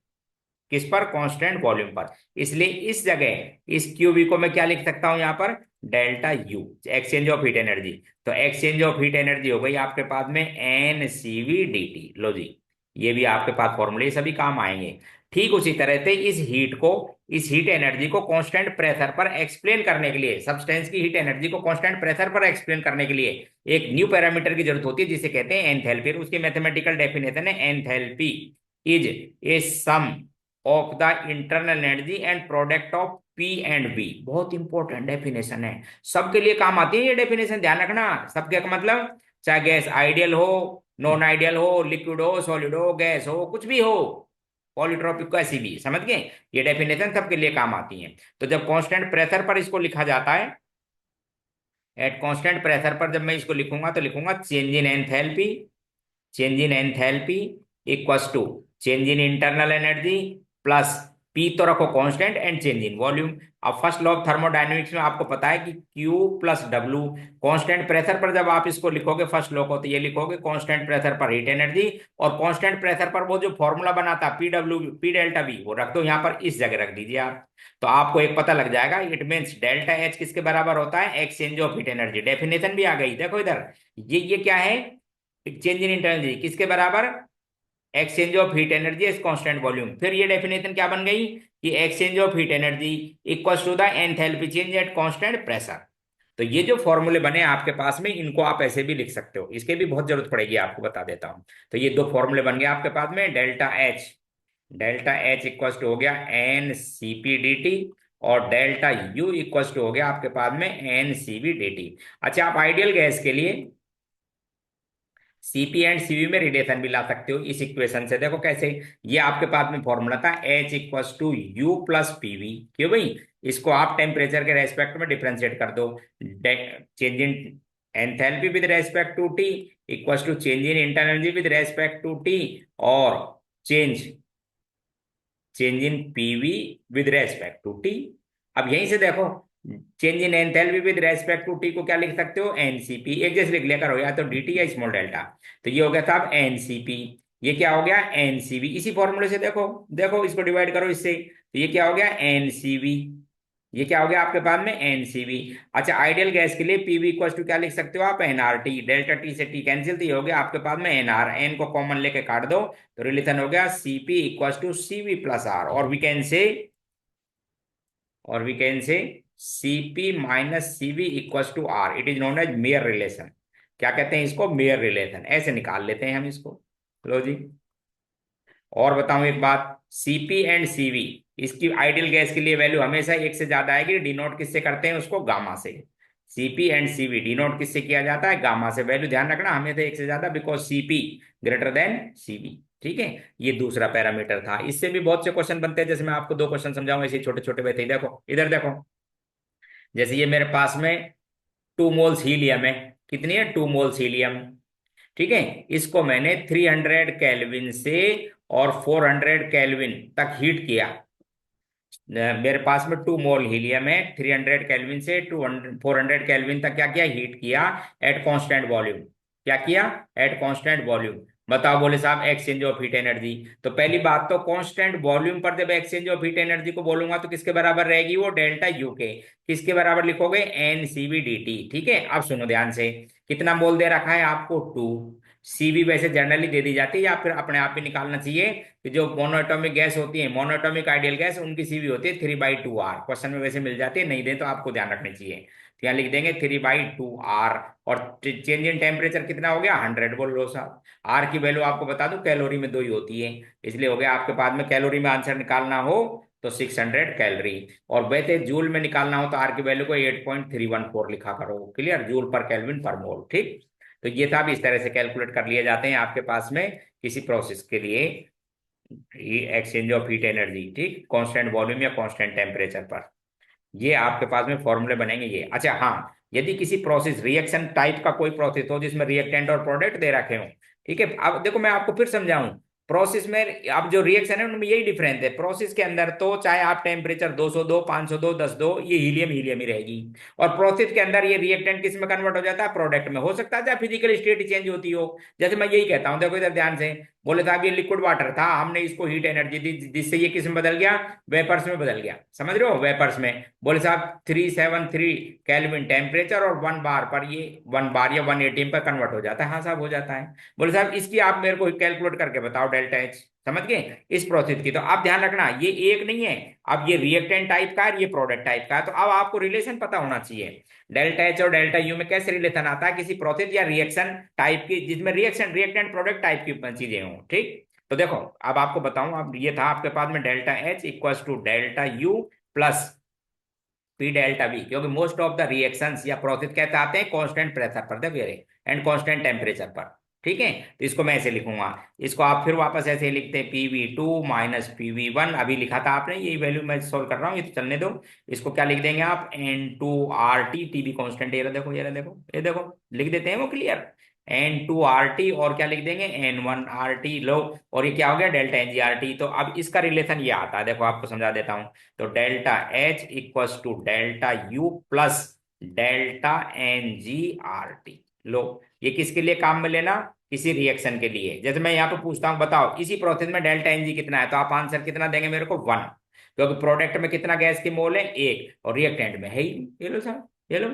किस पर? कांस्टेंट वॉल्यूम पर। इसलिए इस जगह इस क्यूबी को मैं क्या लिख सकता हूं यहाँ पर? Delta U, exchange of heat energy. तो एक्सचेंज ऑफ हीट एनर्जी हो गई आपके पास में N C V D T. लो जी, ये भी आपके पास फॉर्मूले सभी काम आएंगे। ठीक उसी तरह से इस हीट को, इस हीट एनर्जी को कांस्टेंट प्रेशर पर एक्सप्लेन करने के लिए, सब्सटेंस की हीट एनर्जी को कांस्टेंट प्रेशर पर एक्सप्लेन करने के लिए एक न्यू पैरामीटर की जरूरत होती है जिसे कहते हैं एंथैल्पी। उसकी मैथमेटिकल डेफिनेशन है enthalpy is a sum of the internal energy and product of P and V. बहुत इंपॉर्टेंट डेफिनेशन है, सबके लिए काम आती है ये डेफिनेशन, ध्यान रखना। सबके का मतलब, चाहे गैस आइडियल हो, नॉन आइडियल हो, लिक्विड हो, सॉलिड हो, गैस हो, कुछ भी हो, पॉलीट्रॉपिक को, ऐसी भी, समझ गए? ये डेफिनेशन सबके लिए काम आती है। तो जब कांस्टेंट प्रेशर पर इसको लिखा जाता है, एट कांस्टेंट प्रेशर पर जब मैं इसको लिखूंगा तो लिखूंगा change in enthalpy, change in enthalpy equals to change in internal energy plus P तो रखो constant and change in volume. अब फर्स्ट लॉ ऑफ थर्मोडायनेमिक्स में आपको पता है कि Q plus W, constant pressure पर जब आप इसको लिखोगे फर्स्ट लॉ को, तो ये लिखोगे कांस्टेंट प्रेशर पर हीट एनर्जी, और कांस्टेंट प्रेशर पर वो जो फॉर्मूला बनाता P W P delta V, वो रख दो यहाँ पर, इस जगह रख दीजिए आप। तो आपको एक पता लग जाएगा, इट मीन्स डेल्टा एच किसके बराबर होता है? Exchange of heat energy. Definition भी आ गई, देखो इधर, ये क्या है? चेंज इन इंटरनल एनर्जी किसके बराबर? Exchange of heat energy is constant volume. फिर ये डेफिनेशन क्या बन गई कि exchange of heat energy equals to the enthalpy change at constant pressure. तो ये जो फॉर्मूले बने आपके पास में, इनको आप ऐसे भी लिख सकते हो, इसके भी बहुत जरूरत पड़ेगी आपको, बता देता हूं। तो ये दो फॉर्मूले बन गए आपके पास में, delta H, delta H equals to हो गया N C P D T, और डेल्टा यू इक्वल्स टू हो गया आपके पास में N C V D T. अच्छा, आप आइडियल गैस के लिए सीपी एंड सीवी में रिलेशन भी ला सकते हो इस इक्वेशन से। देखो कैसे, ये आपके पास में फॉर्मूला था H equals to U plus PV. क्यों भाई? इसको आप टेम्परेचर के रेस्पेक्ट में डिफरेंशिएट कर दो। Change in enthalpy with respect to T equals to change in internal energy with respect to T, और change change in PV with respect to T. अब यहीं से देखो, change in enthalpy with respect to T को क्या लिख सकते हो? एनसीपी। एक जैसे लिख लिया करो, या तो डीटी या स्मॉल डेल्टा। तो ये हो गया था अब एनसीपी, ये क्या हो गया? एनसीबी। इसी फॉर्मूले से देखो, देखो इसको डिवाइड करो इससे, तो ये क्या हो गया? एनसीबी। ये क्या हो गया आपके पास में? एनसीबी। अच्छा, आइडियल गैस के लिए पीवी इक्वल टू क्या लिख सकते हो आप? एनआरटी। डेल्टा टी से टी कैंसिल, तो ये हो गया आपके पास में एनआर। एन को कॉमन लेके काट दो, तो रिलेशन हो गया CP equal to CV plus R. और वी कैन से, और we can say CP minus CV equal to R. It is known as Mayer relation. क्या कहते हैं इसको? Mayer relation. ऐसे निकाल लेते हैं हम इसको। लो जी, और बताऊं एक बात, सीपी एंड सीवी, इसकी आइडियल गैस के लिए वैल्यू हमेशा एक से ज्यादा आएगी। डिनोट किससे करते हैं उसको? गामा से। सीपी एंड सीवी डिनोट किससे किया जाता है? गामा से। वैल्यू ध्यान रखना, हमेशा एक से ज्यादा, because CP greater than CV. ठीक है, ये दूसरा पैरामीटर था। इससे भी बहुत से क्वेश्चन बनते हैं, जैसे मैं आपको दो क्वेश्चन समझाऊंगा, ऐसे छोटे छोटे वैसे ही। देखो इधर देखो, जैसे ये मेरे पास में 2 मोल्स हीलियम है। कितनी है? 2 मोल्स हीलियम। ठीक है, इसको मैंने 300 केल्विन से और 400 केल्विन तक हीट किया। मेरे पास में 2 मोल हीलियम है, 300 केल्विन से 400 केल्विन तक क्या किया, हीट किया एट कांस्टेंट वॉल्यूम। क्या किया, एट कांस्टेंट वॉल्यूम। बताओ बोले साहब एक्सचेंज ऑफ हीट एनर्जी। तो पहली बात तो कांस्टेंट वॉल्यूम पर जब एक्सचेंज ऑफ हीट एनर्जी को बोलूंगा तो किसके बराबर रहेगी वो, डेल्टा यू के। किसके बराबर लिखोगे, N C V D T. ठीक है, अब सुनो ध्यान से, कितना मोल दे रखा है आपको, 2। सीवी वैसे जनरली दे दी जाती है या फिर अपने आप ही निकालना चाहिए कि जो मोनोएटॉमिक गैस होती है, मोनोएटॉमिक आइडियल गैस, उनकी सीवी होती है 3/2 R। क्वेश्चन में वैसे मिल जाती है, नहीं दे तो आपको ध्यान रखनी चाहिए। तो यहाँ लिख देंगे 3/2 R। और चेंज इन टेम्परेचर कितना हो गया, 100। बोल लो साहब, आर की वैल्यू आपको बता दूं कैलोरी में 2 ही होती है, इसलिए हो गया आपके पास में कैलोरी में आंसर निकालना हो तो 600 कैलोरी। और वैसे जूल में निकालना हो तो आर की वैल्यू को 8.314 लिखा करो। क्लियर, जूल पर केल्विन पर मोल। ठीक, तो ये था, भी इस तरह से कैलकुलेट कर लिए जाते हैं आपके पास में किसी प्रोसेस के लिए एक्सचेंज ऑफ हीट एनर्जी। ठीक, कांस्टेंट वॉल्यूम या कांस्टेंट टेम्परेचर पर ये आपके पास में फॉर्मूले बनेंगे ये। अच्छा हाँ, यदि किसी प्रोसेस रिएक्शन टाइप का कोई प्रोसेस हो जिसमें रिएक्टेंट और प्रोडक्ट दे रखे हो, ठीक है, अब देखो मैं आपको फिर समझाऊं। प्रोसेस में अब जो रिएक्शन है उनमें यही डिफरेंस है। प्रोसेस के अंदर तो चाहे आप टेम्परेचर 200 दो, 500 दो, 10 दो, ये हीलियम हीलियम ही रहेगी। और प्रोसेस के अंदर ये रिएक्टेंट किस में कन्वर्ट हो जाता है, प्रोडक्ट में। हो सकता है चाहे फिजिकल स्टेट चेंज होती हो। जैसे मैं यही कहता हूं, देखो इधर ध्यान से, बोले साहब ये लिक्विड वाटर था, हमने इसको हीट एनर्जी दी जिससे ये किस में बदल गया, वेपर्स में बदल गया। समझ रहे हो, वेपर्स में। बोले साहब 373 केल्विन टेम्परेचर और 1 बार पर ये 1 बार या 180 पर कन्वर्ट हो जाता है। हाँ साहब हो जाता है। बोले साहब इसकी आप मेरे को कैलकुलेट करके बताओ डेल्टा एच। समझ गए इस प्रोसेस की। तो आप ध्यान रखना ये एक नहीं है, अब ये रिएक्टेंट टाइप का है, ये प्रोडक्ट टाइप का है। तो अब आपको रिलेशन पता होना चाहिए, डेल्टा एच और डेल्टा यू में कैसे रिलेशन आता है किसी प्रोसेस या रिएक्शन टाइप की जिसमें रिएक्शन रिएक्टेंट प्रोडक्ट टाइप की चीजें हों। ठीक, तो देखो अब आपको बताऊं, अब ये था आपके पास में delta H equals to delta U plus P delta V, क्योंकि मोस्ट ऑफ द रिएक्शंस या प्रोसेस कहते आते हैं कांस्टेंट प्रेशर पर, they were and constant temperature पर। ठीक है, तो इसको मैं ऐसे लिखूंगा, इसको आप फिर वापस ऐसे लिखते हैं PV2 माइनस PV1। अभी लिखा था आपने, यही वैल्यू मैं सोल्व कर रहा हूँ, ये तो चलने दो। इसको क्या लिख देंगे आप, N2RT, टी भी कॉन्स्टेंट, ये रहा देखो, ये रहा देखो, ये देखो, लिख देते हैं वो, क्लियर। N2RT और क्या लिख देंगे, N1RT। लो, और ये क्या हो गया, डेल्टा NGRT। तो अब इसका रिलेशन ये आता है, देखो आपको समझा देता हूं। तो delta H equals to delta U plus delta NGRT। लो, ये किसके लिए काम में लेना, किसी रिएक्शन के लिए। जैसे मैं यहाँ पे पूछता हूँ, बताओ इसी प्रोसेस में डेल्टा NG कितना है, तो आप आंसर कितना देंगे मेरे को, 1। क्योंकि प्रोडक्ट में कितना गैस की मोल है, 1, और रिएक्टेंट में है ही। ये लो सर, ये लो,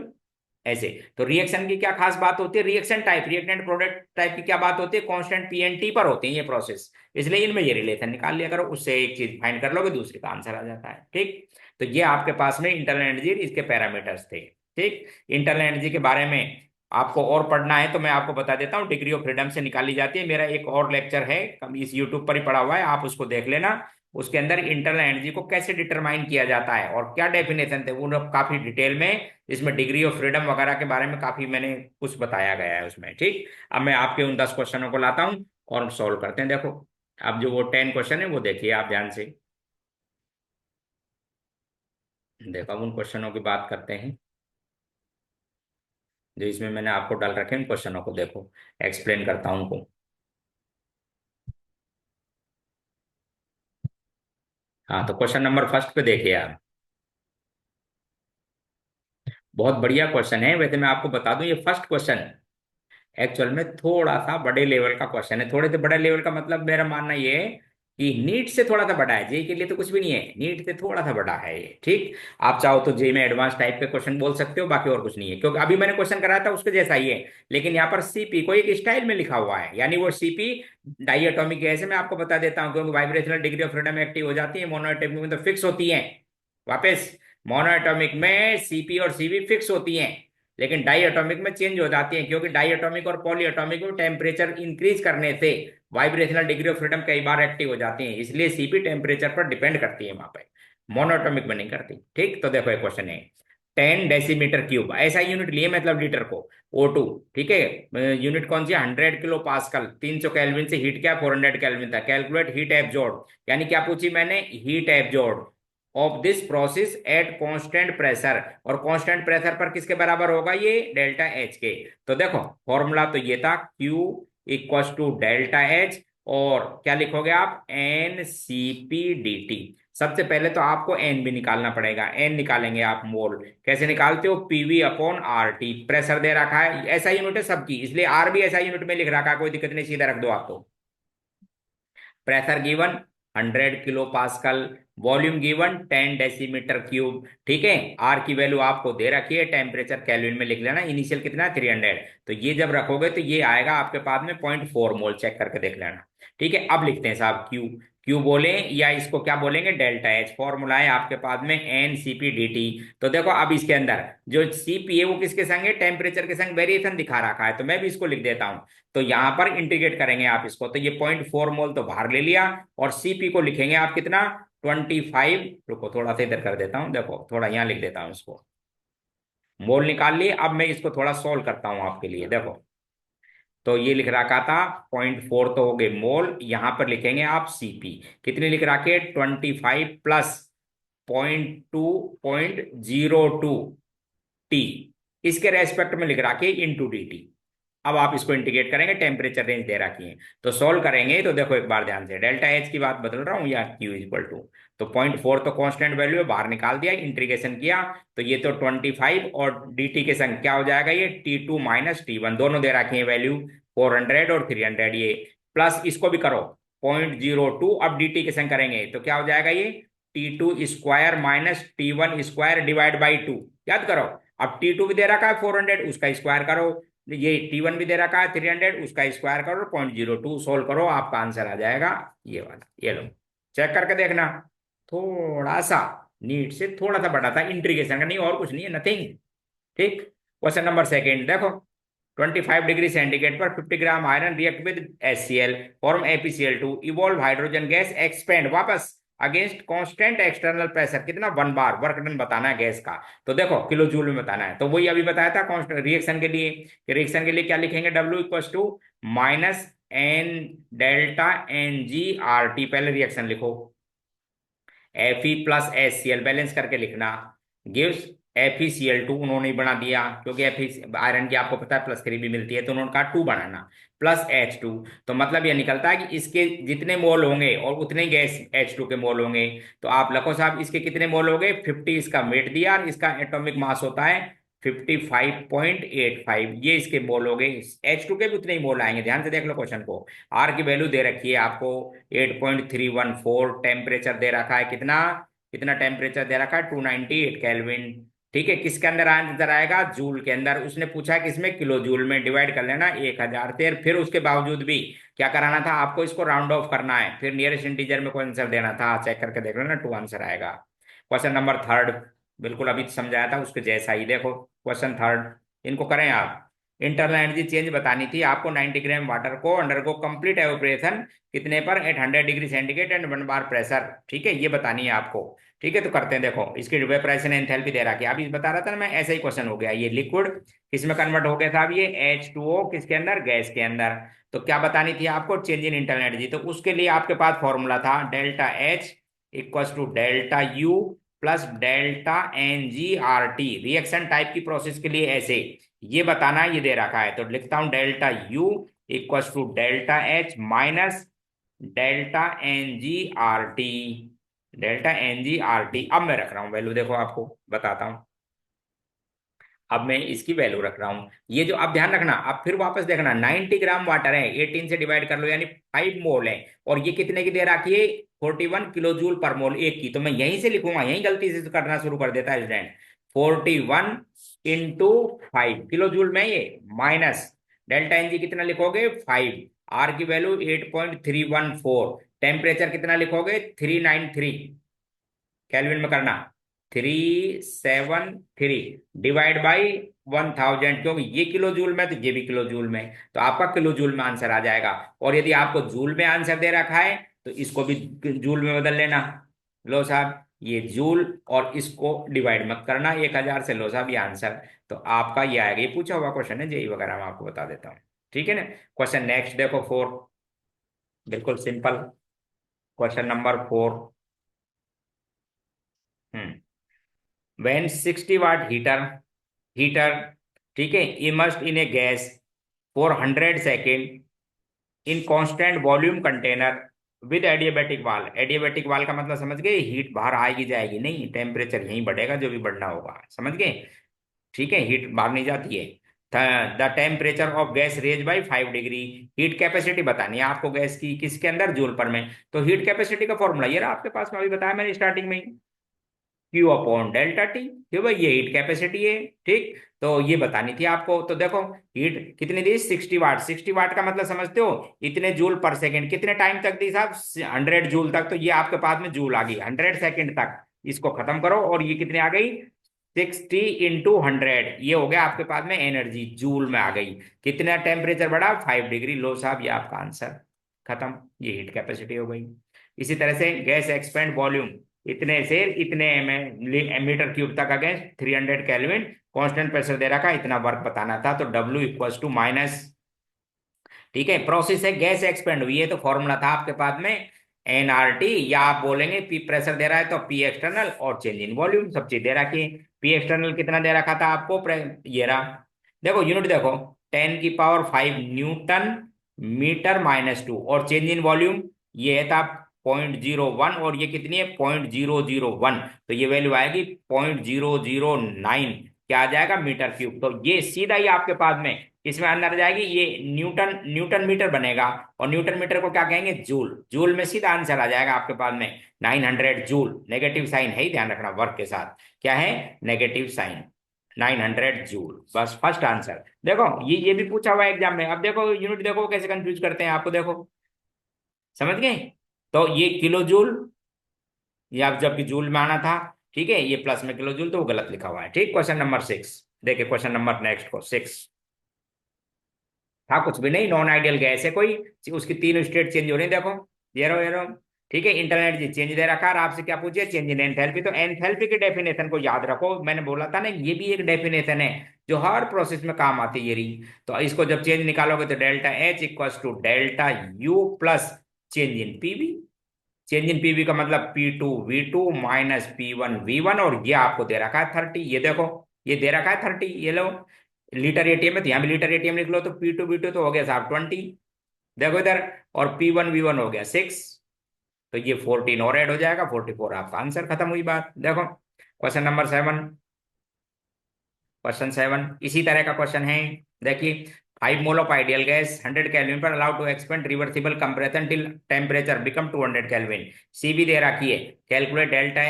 ऐसे। तो रिएक्शन की क्या खास बात होती है, reaction type reactant product type की क्या बात होती है, कांस्टेंट PNT पर होती है ये प्रोसेस। इसलिए इनमें ये रिलेशन निकाल लिया करो, उससे एक चीज फाइंड कर लोगे, दूसरे का आंसर आ जाता है। ठीक, तो ये आपके पास में इंटरनल एनर्जी, इसके पैरामीटर्स थे। ठीक, इंटरनल एनर्जी के बारे में आपको और पढ़ना है तो मैं आपको बता देता हूँ, डिग्री ऑफ फ्रीडम से निकाली जाती है। मेरा एक और लेक्चर है, इस यूट्यूब पर ही पड़ा हुआ है, आप उसको देख लेना। उसके अंदर इंटरनल एनर्जी को कैसे डिटरमाइन किया जाता है और क्या डेफिनेशन थे वो लोग, काफी डिटेल में इसमें डिग्री ऑफ फ्रीडम वगैरह के बारे में काफी मैंने कुछ बताया गया है उसमें। ठीक, अब मैं आपके उन 10 क्वेश्चनों को लाता हूं और सॉल्व करते हैं। देखो अब जो वो 10 क्वेश्चन है वो देखिए आप ध्यान से। देखो अब उन क्वेश्चनों की बात करते हैं जो इसमें मैंने आपको डाल रखे हैं। उन क्वेश्चनों को देखो, एक्सप्लेन करता हूं उनको। हाँ, तो क्वेश्चन नंबर फर्स्ट पे देखिए आप, बहुत बढ़िया क्वेश्चन है। वैसे मैं आपको बता दूं, ये फर्स्ट क्वेश्चन एक्चुअल में थोड़ा सा बड़े लेवल का क्वेश्चन है। थोड़े से बड़े लेवल का मतलब मेरा मानना ये है कि नीट से थोड़ा सा बड़ा है, जेई के लिए तो कुछ भी नहीं है, नीट से थोड़ा सा बड़ा है ये। ठीक, आप चाहो तो जेई में एडवांस टाइप के क्वेश्चन बोल सकते हो, बाकी और कुछ नहीं है, क्योंकि अभी मैंने क्वेश्चन कराया था उसके जैसा ही है, लेकिन यहाँ पर सीपी को एक स्टाइल में लिखा हुआ है, यानी वो सीपी डाई एटॉमिक गैस है। मैं आपको बता देता हूँ, क्योंकि vibrational degree of freedom active हो जाती है, मोनोएटॉमिक में तो फिक्स होती है। वापस, मोनोएटॉमिक में सीपी और सीवी फिक्स होती हैं, लेकिन डाई एटॉमिक में चेंज हो जाती है, क्योंकि डाई एटॉमिक और पॉली एटॉमिक में टेम्परेचर इंक्रीज करने से वाइब्रेशनल डिग्री ऑफ फ्रीडम कई बार एक्टिव हो जाती है, इसलिए सीपी टेम्परेचर पर डिपेंड करती है वहां पे, मोनोएटॉमिक में नहीं करती। ठीक, तो देखो एक क्वेश्चन है, 10 डेसीमीटर क्यूब ऐसा यूनिट लिए, मतलब लीटर को, O2। ठीक है, यूनिट कौन सी, 100 किलो पास्कल, 300 केल्विन से हीट क्या, 400 केल्विन था। कैलकुलेट हीट एब्जॉर्ब, यानी क्या पूछी मैंने, heat absorb of this process at constant pressure. और कांस्टेंट प्रेशर पर किसके बराबर होगा, ये डेल्टा एच के। तो देखो फॉर्मूला तो ये था, Q equal to delta H, और क्या लिखोगे आप, NCP dt। सबसे पहले तो आपको एन भी निकालना पड़ेगा। एन निकालेंगे आप मोल, कैसे निकालते हो, PV upon R T. Pressure दे रखा है, ऐसा यूनिट है सबकी, इसलिए आर भी ऐसा यूनिट में लिख रखा है, कोई दिक्कत नहीं, सीधा रख दो आप तो। Pressure given 100 kilo pascal, volume given 10 decimetre cube. ठीक है, आर की वैल्यू आपको दे रखी है, टेम्परेचर केल्विन में लिख लेना, इनिशियल कितना है 300। तो ये जब रखोगे तो ये आएगा आपके पास में 0.4 मोल, चेक करके देख लेना। ठीक है, अब लिखते हैं साहब क्यू। क्यू बोले या इसको क्या बोलेंगे, डेल्टा एच। फॉर्मूला है आपके पास में N C P D T. तो देखो अब इसके अंदर जो सी पी है वो किसके संग है, टेम्परेचर के संग वेरिएशन दिखा रखा है, तो मैं भी इसको लिख देता हूं। तो यहां पर इंटीग्रेट करेंगे आप इसको, तो ये 0.4 मोल तो बाहर ले लिया, और सीपी को लिखेंगे आप कितना, 25। रुको थोड़ा सा इधर कर देता हूं, देखो थोड़ा यहां लिख देता हूं इसको। मोल निकाल लिए, अब मैं इसको थोड़ा सोल्व करता हूं आपके लिए, देखो। तो ये लिख रखा था 0.4 तो हो गए मोल, यहां पर लिखेंगे आप सीपी, कितनी लिख रखे, 25 प्लस 0.2 टी, इसके रेस्पेक्ट में लिख रखे इंटू डी टी। अब आप इसको इंटीग्रेट करेंगे, टेम्परेचर रेंज दे रखी है, तो सोल्व करेंगे। तो देखो एक बार ध्यान से, डेल्टा एच की बात बदल रहा हूं या क्यू इक्वल टू, तो 0.4 तो कांस्टेंट वैल्यू है, बाहर निकाल दिया, इंटीग्रेशन किया, तो ये तो 25 और dt के संग क्या हो जाएगा, ये T2 माइनस T1, दोनों दे रखी है वैल्यू, 400 और 300, ये प्लस इसको भी करो 0.02, अब dt के संग करेंगे तो क्या हो जाएगा, ये T2 square minus T1 square divide by 2। याद करो, अब T2 भी दे रखा है 400, उसका स्क्वायर करो, ये T1 भी दे रखा है 300, उसका स्क्वायर करो, 0.02 सोल्व करो, आपका आंसर आ जाएगा ये वाला। ये लो, चेक करके देखना, थोड़ा सा नीट से थोड़ा सा बड़ा था, इंटीग्रेशन का नहीं, और कुछ नहीं है, नथिंग। ठीक, क्वेश्चन नंबर सेकेंड देखो, 25 डिग्री सेंटीग्रेड पर 50 gram iron react with HCl form ApCl2, evolve hydrogen gas expand वापस अगेंस्ट कांस्टेंट एक्सटर्नल प्रेशर, कितना, 1 बार, वर्क डन बताना है गैस का। तो देखो किलो जूल में बताना है, तो वही अभी बताया था कांस्टेंट रिएक्शन के लिए। रिएक्शन के लिए क्या लिखेंगे, W equal to minus N delta N G R T, पहले रिएक्शन लिखो, Fe प्लस HCl बैलेंस करके लिखना, गिव्स FeCl2, उन्होंने ही बना दिया, क्योंकि Fe आयरन की आपको पता है +3 भी मिलती है, तो उन्होंने कहा 2 बनाना, प्लस H2। तो मतलब ये निकलता है कि इसके जितने मोल होंगे और उतने ही गैस H2 के मोल होंगे। तो आप लिखो साहब, इसके कितने मोल हो गए, 50 इसका वेट दिया, और इसका एटॉमिक मास होता है 55.85, ये इसके मोल हो गए। H2 के भी उतने ही मोल आएंगे, ध्यान से देख लो क्वेश्चन को। आर की वैल्यू दे रखी है आपको 8.314, टेम्परेचर दे रखा है कितना, कितना टेम्परेचर दे रखा है, 298 केल्विन। ठीक है, किसके अंदर आंसर आएगा, जूल के अंदर। उसने पूछा किसमें, किलो जूल में, डिवाइड कर लेना 1000 से। फिर उसके बावजूद भी क्या कराना था आपको, इसको राउंड ऑफ करना है, फिर नियरेस्ट इंटीजर में कोई आंसर देना था, चेक करके देख लेना, 2 आंसर आएगा। क्वेश्चन नंबर थर्ड, बिल्कुल अभी समझाया था उसके जैसा ही, देखो क्वेश्चन थर्ड, इनको करें आप। इंटरनल एनर्जी चेंज बतानी थी आपको, 90 ग्राम वाटर को अंडरगो कंप्लीट एवोपरेशन कितने पर, 800 degree centigrade and 1 bar pressure. ठीक है, ये बतानी है आपको। ठीक है, तो करते हैं, देखो इसकी वेपराइजेशन एंथैल्पी दे रखी है, अभी बता रहा था ना मैं, ऐसा ही क्वेश्चन हो गया, ये लिक्विड किसमें कन्वर्ट हो गया था, अब ये H2O किसके अंदर, गैस के अंदर। तो क्या बतानी थी आपको, चेंज इन इंटरनल एनर्जी, तो उसके लिए आपके पास फॉर्मूला था delta H equal to delta U plus delta N G R T, reaction type की प्रोसेस के लिए ऐसे ये बताना है, ये दे रखा है, तो लिखता हूं delta U equal to delta H minus delta N G R T, delta N G R T. अब मैं रख रहा हूं वैल्यू, देखो आपको बताता हूं, अब मैं इसकी वैल्यू रख रहा हूं, ये जो, अब ध्यान रखना, अब फिर वापस देखना, 90 ग्राम वाटर है, 18 से डिवाइड कर लो, यानी 5 मोल है, और ये कितने की दे रखी है, 41 किलो जूल पर मोल एक की। तो मैं यहीं से लिखूंगा, यहीं गलती से करना शुरू कर देता है स्टूडेंट, 41 इंटू 5 किलो जूल में, ये माइनस डेल्टा एन जी कितना लिखोगे 5, आर की वैल्यू 8.314, टेम्परेचर कितना लिखोगे 393, केल्विन में करना 373 डिवाइड बाई 1000, क्योंकि ये किलो जूल में तो ये भी किलो जूल में, तो आपका किलो जूल में आंसर आ जाएगा। और यदि आपको जूल में आंसर दे रखा है तो इसको भी जूल में बदल लेना, लो साहब ये जूल, और इसको डिवाइड मत करना 1000 से, लो साहब ये आंसर। तो आपका ये आएगा, ये पूछा हुआ क्वेश्चन है, जेई वगैरह मैं आपको बता देता हूँ। ठीक है ना, क्वेश्चन नेक्स्ट देखो 4, बिल्कुल simple, question number 4। When 60 watt heater, ठीक है, immersed in a gas for 100 second in constant volume container with adiabatic wall. Adiabatic wall का मतलब समझ गए, हीट बाहर आएगी जाएगी नहीं, टेम्परेचर यहीं बढ़ेगा जो भी बढ़ना होगा, समझ गए। ठीक है, हीट बाहर नहीं जाती है। The temperature of gas raise by 5 degree. Heat capacity बतानी है आपको गैस की, किसके अंदर, जूल पर में। तो हीट कैपेसिटी का फॉर्मूला ये रहा आपके पास में, अभी बताया मैंने स्टार्टिंग में ही, क्यू अपॉन डेल्टा टी। क्यों भाई, ये हीट कैपेसिटी है। ठीक, तो ये बतानी थी आपको। तो देखो, हीट कितनी दी, 60 वाट। 60 वाट का मतलब समझते हो, इतने जूल पर सेकेंड। कितने टाइम तक दी साहब, 100 जूल तक। तो ये आपके पास में जूल आ गई, 100 सेकेंड तक। इसको खत्म करो, और ये कितने आ गई, 60 × 100। ये हो गया आपके पास में एनर्जी, जूल में आ गई। कितना टेम्परेचर बढ़ा, 5 डिग्री। लो साहब, ये आपका आंसर, खत्म। ये हीट कैपेसिटी हो गई। इसी तरह से गैस एक्सपेंड वॉल्यूम, इतने से इतने मीटर क्यूब तक अगेंस्ट 300 केल्विन, कांस्टेंट प्रेशर दे रखा, इतना वर्क बताना था। तो W इक्वल्स टू माइनस, ठीक है, प्रोसेस है गैस एक्सपेंड हुई है, तो फॉर्मूला था आपके पास में nRT, या आप बोलेंगे पी, प्रेशर दे रहा है तो पी एक्सटर्नल, और चेंज इन वॉल्यूम, सब चीज दे रखी है। पी एक्सटर्नल कितना दे रखा था आपको, ये रहा। देखो यूनिट देखो, 10⁵ न्यूटन मीटर-2, और चेंज इन वॉल्यूम ये था 0.01, और ये कितनी है, 0.001। तो ये वैल्यू आएगी 0.009, क्या आ जाएगा, मीटर क्यूब। तो ये सीधा ही आपके पास में इसमें अंदर जाएगी, ये न्यूटन, न्यूटन मीटर बनेगा। और न्यूटन मीटर को क्या कहेंगे, जूल। जूल में सीधा आंसर आ जाएगा आपके पास में 900 जूल। नेगेटिव साइन है ही, ध्यान रखना वर्क के साथ, क्या है, नेगेटिव साइन। 900 जूल, बस फर्स्ट आंसर। देखो ये भी पूछा हुआ है एग्जाम में। अब देखो यूनिट, देखो कैसे कंफ्यूज करते हैं आपको, देखो समझ गए। तो ये किलो जूल, ये आप जबकि जूल में आना था, ठीक है, ये प्लस में किलो जूल, तो वो गलत लिखा हुआ है। ठीक, क्वेश्चन नंबर 6 देखिए, क्वेश्चन नंबर नेक्स्ट को 6 था कुछ भी नहीं, नॉन आइडियल गैस है कोई, उसकी 3 स्टेट चेंज हो रही है, देखो येरो येरो। ठीक है, इंटरनेट जी चेंज दे रखा है, और आपसे क्या पूछिए, चेंज इन एंथैल्पी। तो एंथैल्पी की डेफिनेशन को याद रखो, मैंने बोला था ना, ये भी एक डेफिनेशन है जो हर प्रोसेस में काम आती है, ये रही। तो इसको जब चेंज निकालोगे तो delta H equals to delta U plus change in PV. Change in PV का मतलब P2 V2 minus P1 V1, और ये आपको दे रखा है 30। ये देखो, ये दे रखा है 30, ये लो, लीटर एटीएम है तो यहाँ भी लीटर एटीएम लिख लो। तो P2 V2 तो हो गया साहब 20, देखो इधर, और P1 V1 हो गया 6। तो ये 14 और ऐड हो जाएगा, 44 आपका आंसर, खत्म हुई बात। देखो क्वेश्चन नंबर 7, क्वेश्चन 7 इसी तरह का क्वेश्चन है। देखिए, 5 mole of ideal gas 100 kelvin पर allowed to expand reversible compression till temperature become 200 kelvin. C भी दे रखी है, calculate delta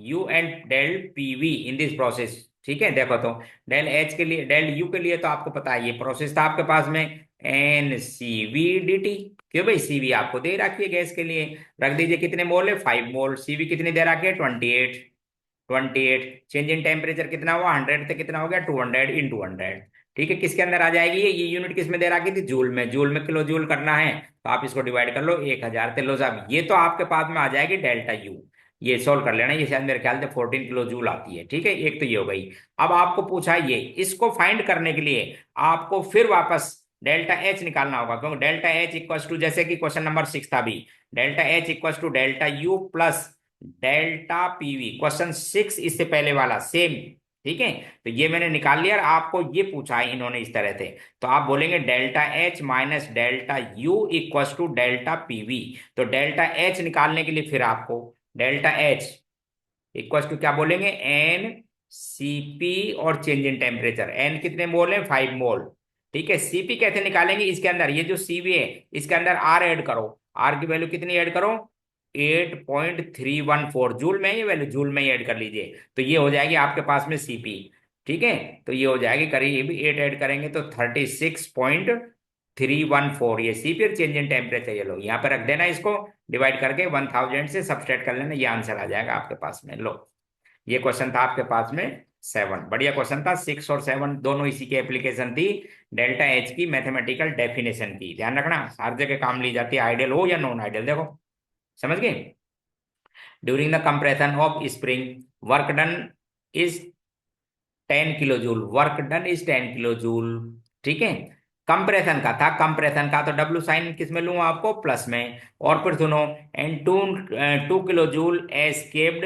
U and del PV in this process. ठीक है, देखो तो डेल एच के लिए, डेल यू के लिए तो आपको पता है, ये प्रोसेस था आपके पास में N C V D T. क्यों भाई, सीवी आपको दे रखी है गैस के लिए, रख दीजिए कितने मोल है, 5 मोल। सीवी कितनी दे रखी है, 28। 28, चेंज इन टेम्परेचर कितना हुआ, 100 से कितना हो गया, 200 × 100। ठीक है, किसके अंदर आ जाएगी ये यूनिट किस में दे रखी थी, जूल में। जूल में किलो जूल करना है, तो आप इसको डिवाइड कर लो 1000 से। लो साहब, ये तो आपके पास में आ जाएगी डेल्टा यू। ये सोल्व कर लेना, ये शायद मेरे ख्याल से 14 किलो जूल आती है। ठीक है, एक तो ये हो गई। अब आपको पूछा है ये, इसको फाइंड करने के लिए आपको फिर वापस डेल्टा एच निकालना होगा, क्योंकि डेल्टा एच इक्वल टू, जैसे कि क्वेश्चन नंबर 6 था भी, delta H equal to delta U plus delta PV. Question 6 इससे पहले वाला सेम। ठीक है, तो ये मैंने निकाल लिया, और आपको ये पूछा है इन्होंने इस तरह से। तो आप बोलेंगे delta H minus delta U equal to delta PV. तो डेल्टा एच निकालने के लिए फिर आपको डेल्टा एच इक्वल टू क्या बोलेंगे, एन सीपी, और चेंज इन टेम्परेचर। एन कितने मोल है, 5 मोल। ठीक है, सीपी कैसे निकालेंगे, इसके अंदर ये जो सीवी है, इसके अंदर आर ऐड करो। आर की वैल्यू कितनी ऐड करो, 8.314 जूल में, ये वैल्यू जूल में ही ऐड कर लीजिए। तो ये हो जाएगी आपके पास में सीपी। ठीक है, तो ये हो जाएगी, करीब 8 ऐड करेंगे तो 36.314, ये सीपी और चेंज इन टेम्परेचर। ये लो यहाँ पे रख देना, इसको डिवाइड करके 1000 से सबट्रैक्ट कर लेना, ये आंसर आ जाएगा आपके पास में। लो, ये क्वेश्चन था आपके पास में 7, बढ़िया क्वेश्चन था। 6 और 7 दोनों इसी की एप्लीकेशन थी, डेल्टा एच की मैथमेटिकल डेफिनेशन की। ध्यान रखना, हर जगह काम ली जाती है, आइडियल हो या नॉन आइडियल। देखो समझ गए। During the compression of spring, work done is 10 kilo joule. Work done is 10 kilo joule. ठीक है, कंप्रेशन का था, कंप्रेशन का तो डब्ल्यू साइन किस में लूंगा, आपको प्लस में। और फिर सुनो, and 2 kilo joule escaped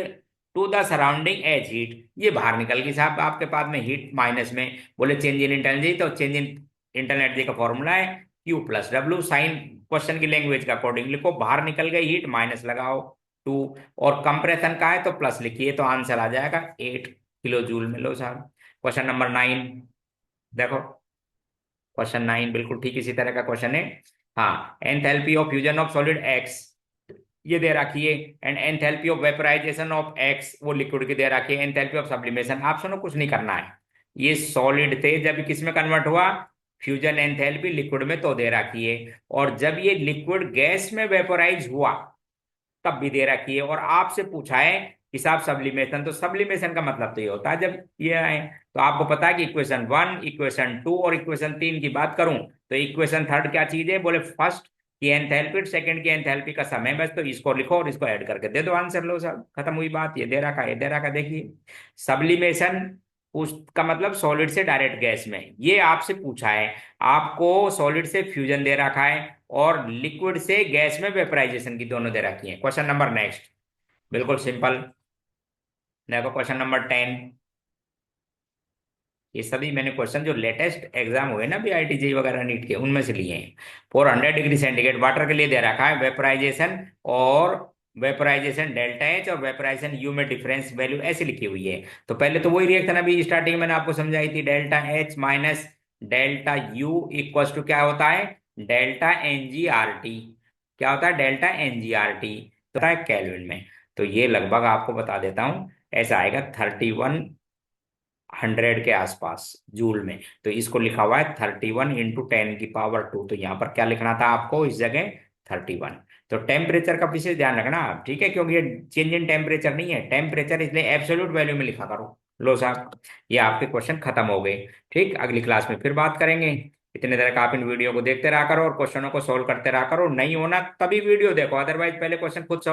to the surrounding as heat. ये बाहर निकल गई साहब आपके पास में हीट माइनस में। बोले चेंज इन इंटरनल जी, तो चेंज इन इंटरनेट जी का फॉर्मूला है Q plus W, sign question की लैंग्वेज का अकॉर्डिंग लिखो, बाहर निकल गई हीट माइनस लगाओ 2, और कंप्रेशन का है तो प्लस लिखिए, तो आंसर आ जाएगा 8 किलो जूल में। लो साहब, क्वेश्चन नंबर 9 देखो, क्वेश्चन 9 बिल्कुल ठीक इसी तरह का क्वेश्चन है। हाँ, enthalpy of fusion of solid X ये दे रखी है, and enthalpy of vaporization of X वो लिक्विड की दे रखी है, एंथैल्पी ऑफ सब्लिमेशन। आप सुनो, कुछ नहीं करना है, ये सॉलिड थे, जब किस में कन्वर्ट हुआ, फ्यूजन एंथैल्पी लिक्विड में, तो दे रखी है, और जब ये लिक्विड गैस में वेपोराइज हुआ तब भी दे रखी है। और आपसे पूछा है कि साहब सब्लिमेशन, तो सब्लिमेशन का मतलब तो ये होता है जब ये आए। तो आपको पता है कि इक्वेशन 1, इक्वेशन 2 और इक्वेशन 3 की बात करूं, तो इक्वेशन थर्ड क्या चीज है, बोले फर्स्ट की एंथैल्पी, सेकंड की एंथैल्पी का समय, बस तो इसको लिखो और इसको ऐड करके दे दो आंसर। लो साहब, खत्म हुई बात, ये दे रखा है, ये दे रखा, देखिए सब्लिमेशन उसका मतलब सॉलिड से डायरेक्ट गैस में, ये आपसे पूछा है। आपको सॉलिड से फ्यूजन दे रखा है और लिक्विड से गैस में वेपराइजेशन की दोनों दे रखी है। क्वेश्चन नंबर नेक्स्ट, बिल्कुल सिंपल, देखो क्वेश्चन नंबर 10। ये सभी मैंने क्वेश्चन जो लेटेस्ट एग्जाम हुए ना भी IIT वगैरह नीट के, उनमें से लिए हैं। 400 डिग्री सेंटीग्रेड वाटर के लिए दे रखा है वेपराइजेशन, और वेपराइजेशन डेल्टा एच और वेपराइजेशन यू में डिफरेंस वैल्यू ऐसी लिखी हुई है। तो पहले तो वही रिएक्शन अभी स्टार्टिंग में मैंने आपको समझाई थी, delta H minus delta U equal to क्या होता है, डेल्टा NgRT। क्या होता है, डेल्टा NgRT, तो है केल्विन में। तो ये लगभग आपको बता देता हूं, ऐसा आएगा 3100 के आसपास जूल में। तो इसको लिखा हुआ है 31 × 10⁻²। तो यहाँ पर क्या लिखना था आपको इस जगह, 31। तो टेम्परेचर का विशेष ध्यान रखना आप, ठीक है, क्योंकि ये चेंज इन टेम्परेचर नहीं है, टेम्परेचर इसलिए एब्सोल्यूट वैल्यू में लिखा करो। लो साहब, ये आपके क्वेश्चन खत्म हो गए। ठीक, अगली क्लास में फिर बात करेंगे। इतने तरह का आप इन वीडियो को देखते रहा करो और क्वेश्चनों को सोल्व करते रहा करो, नहीं होना तभी वीडियो देखो, अदरवाइज पहले क्वेश्चन खुद solve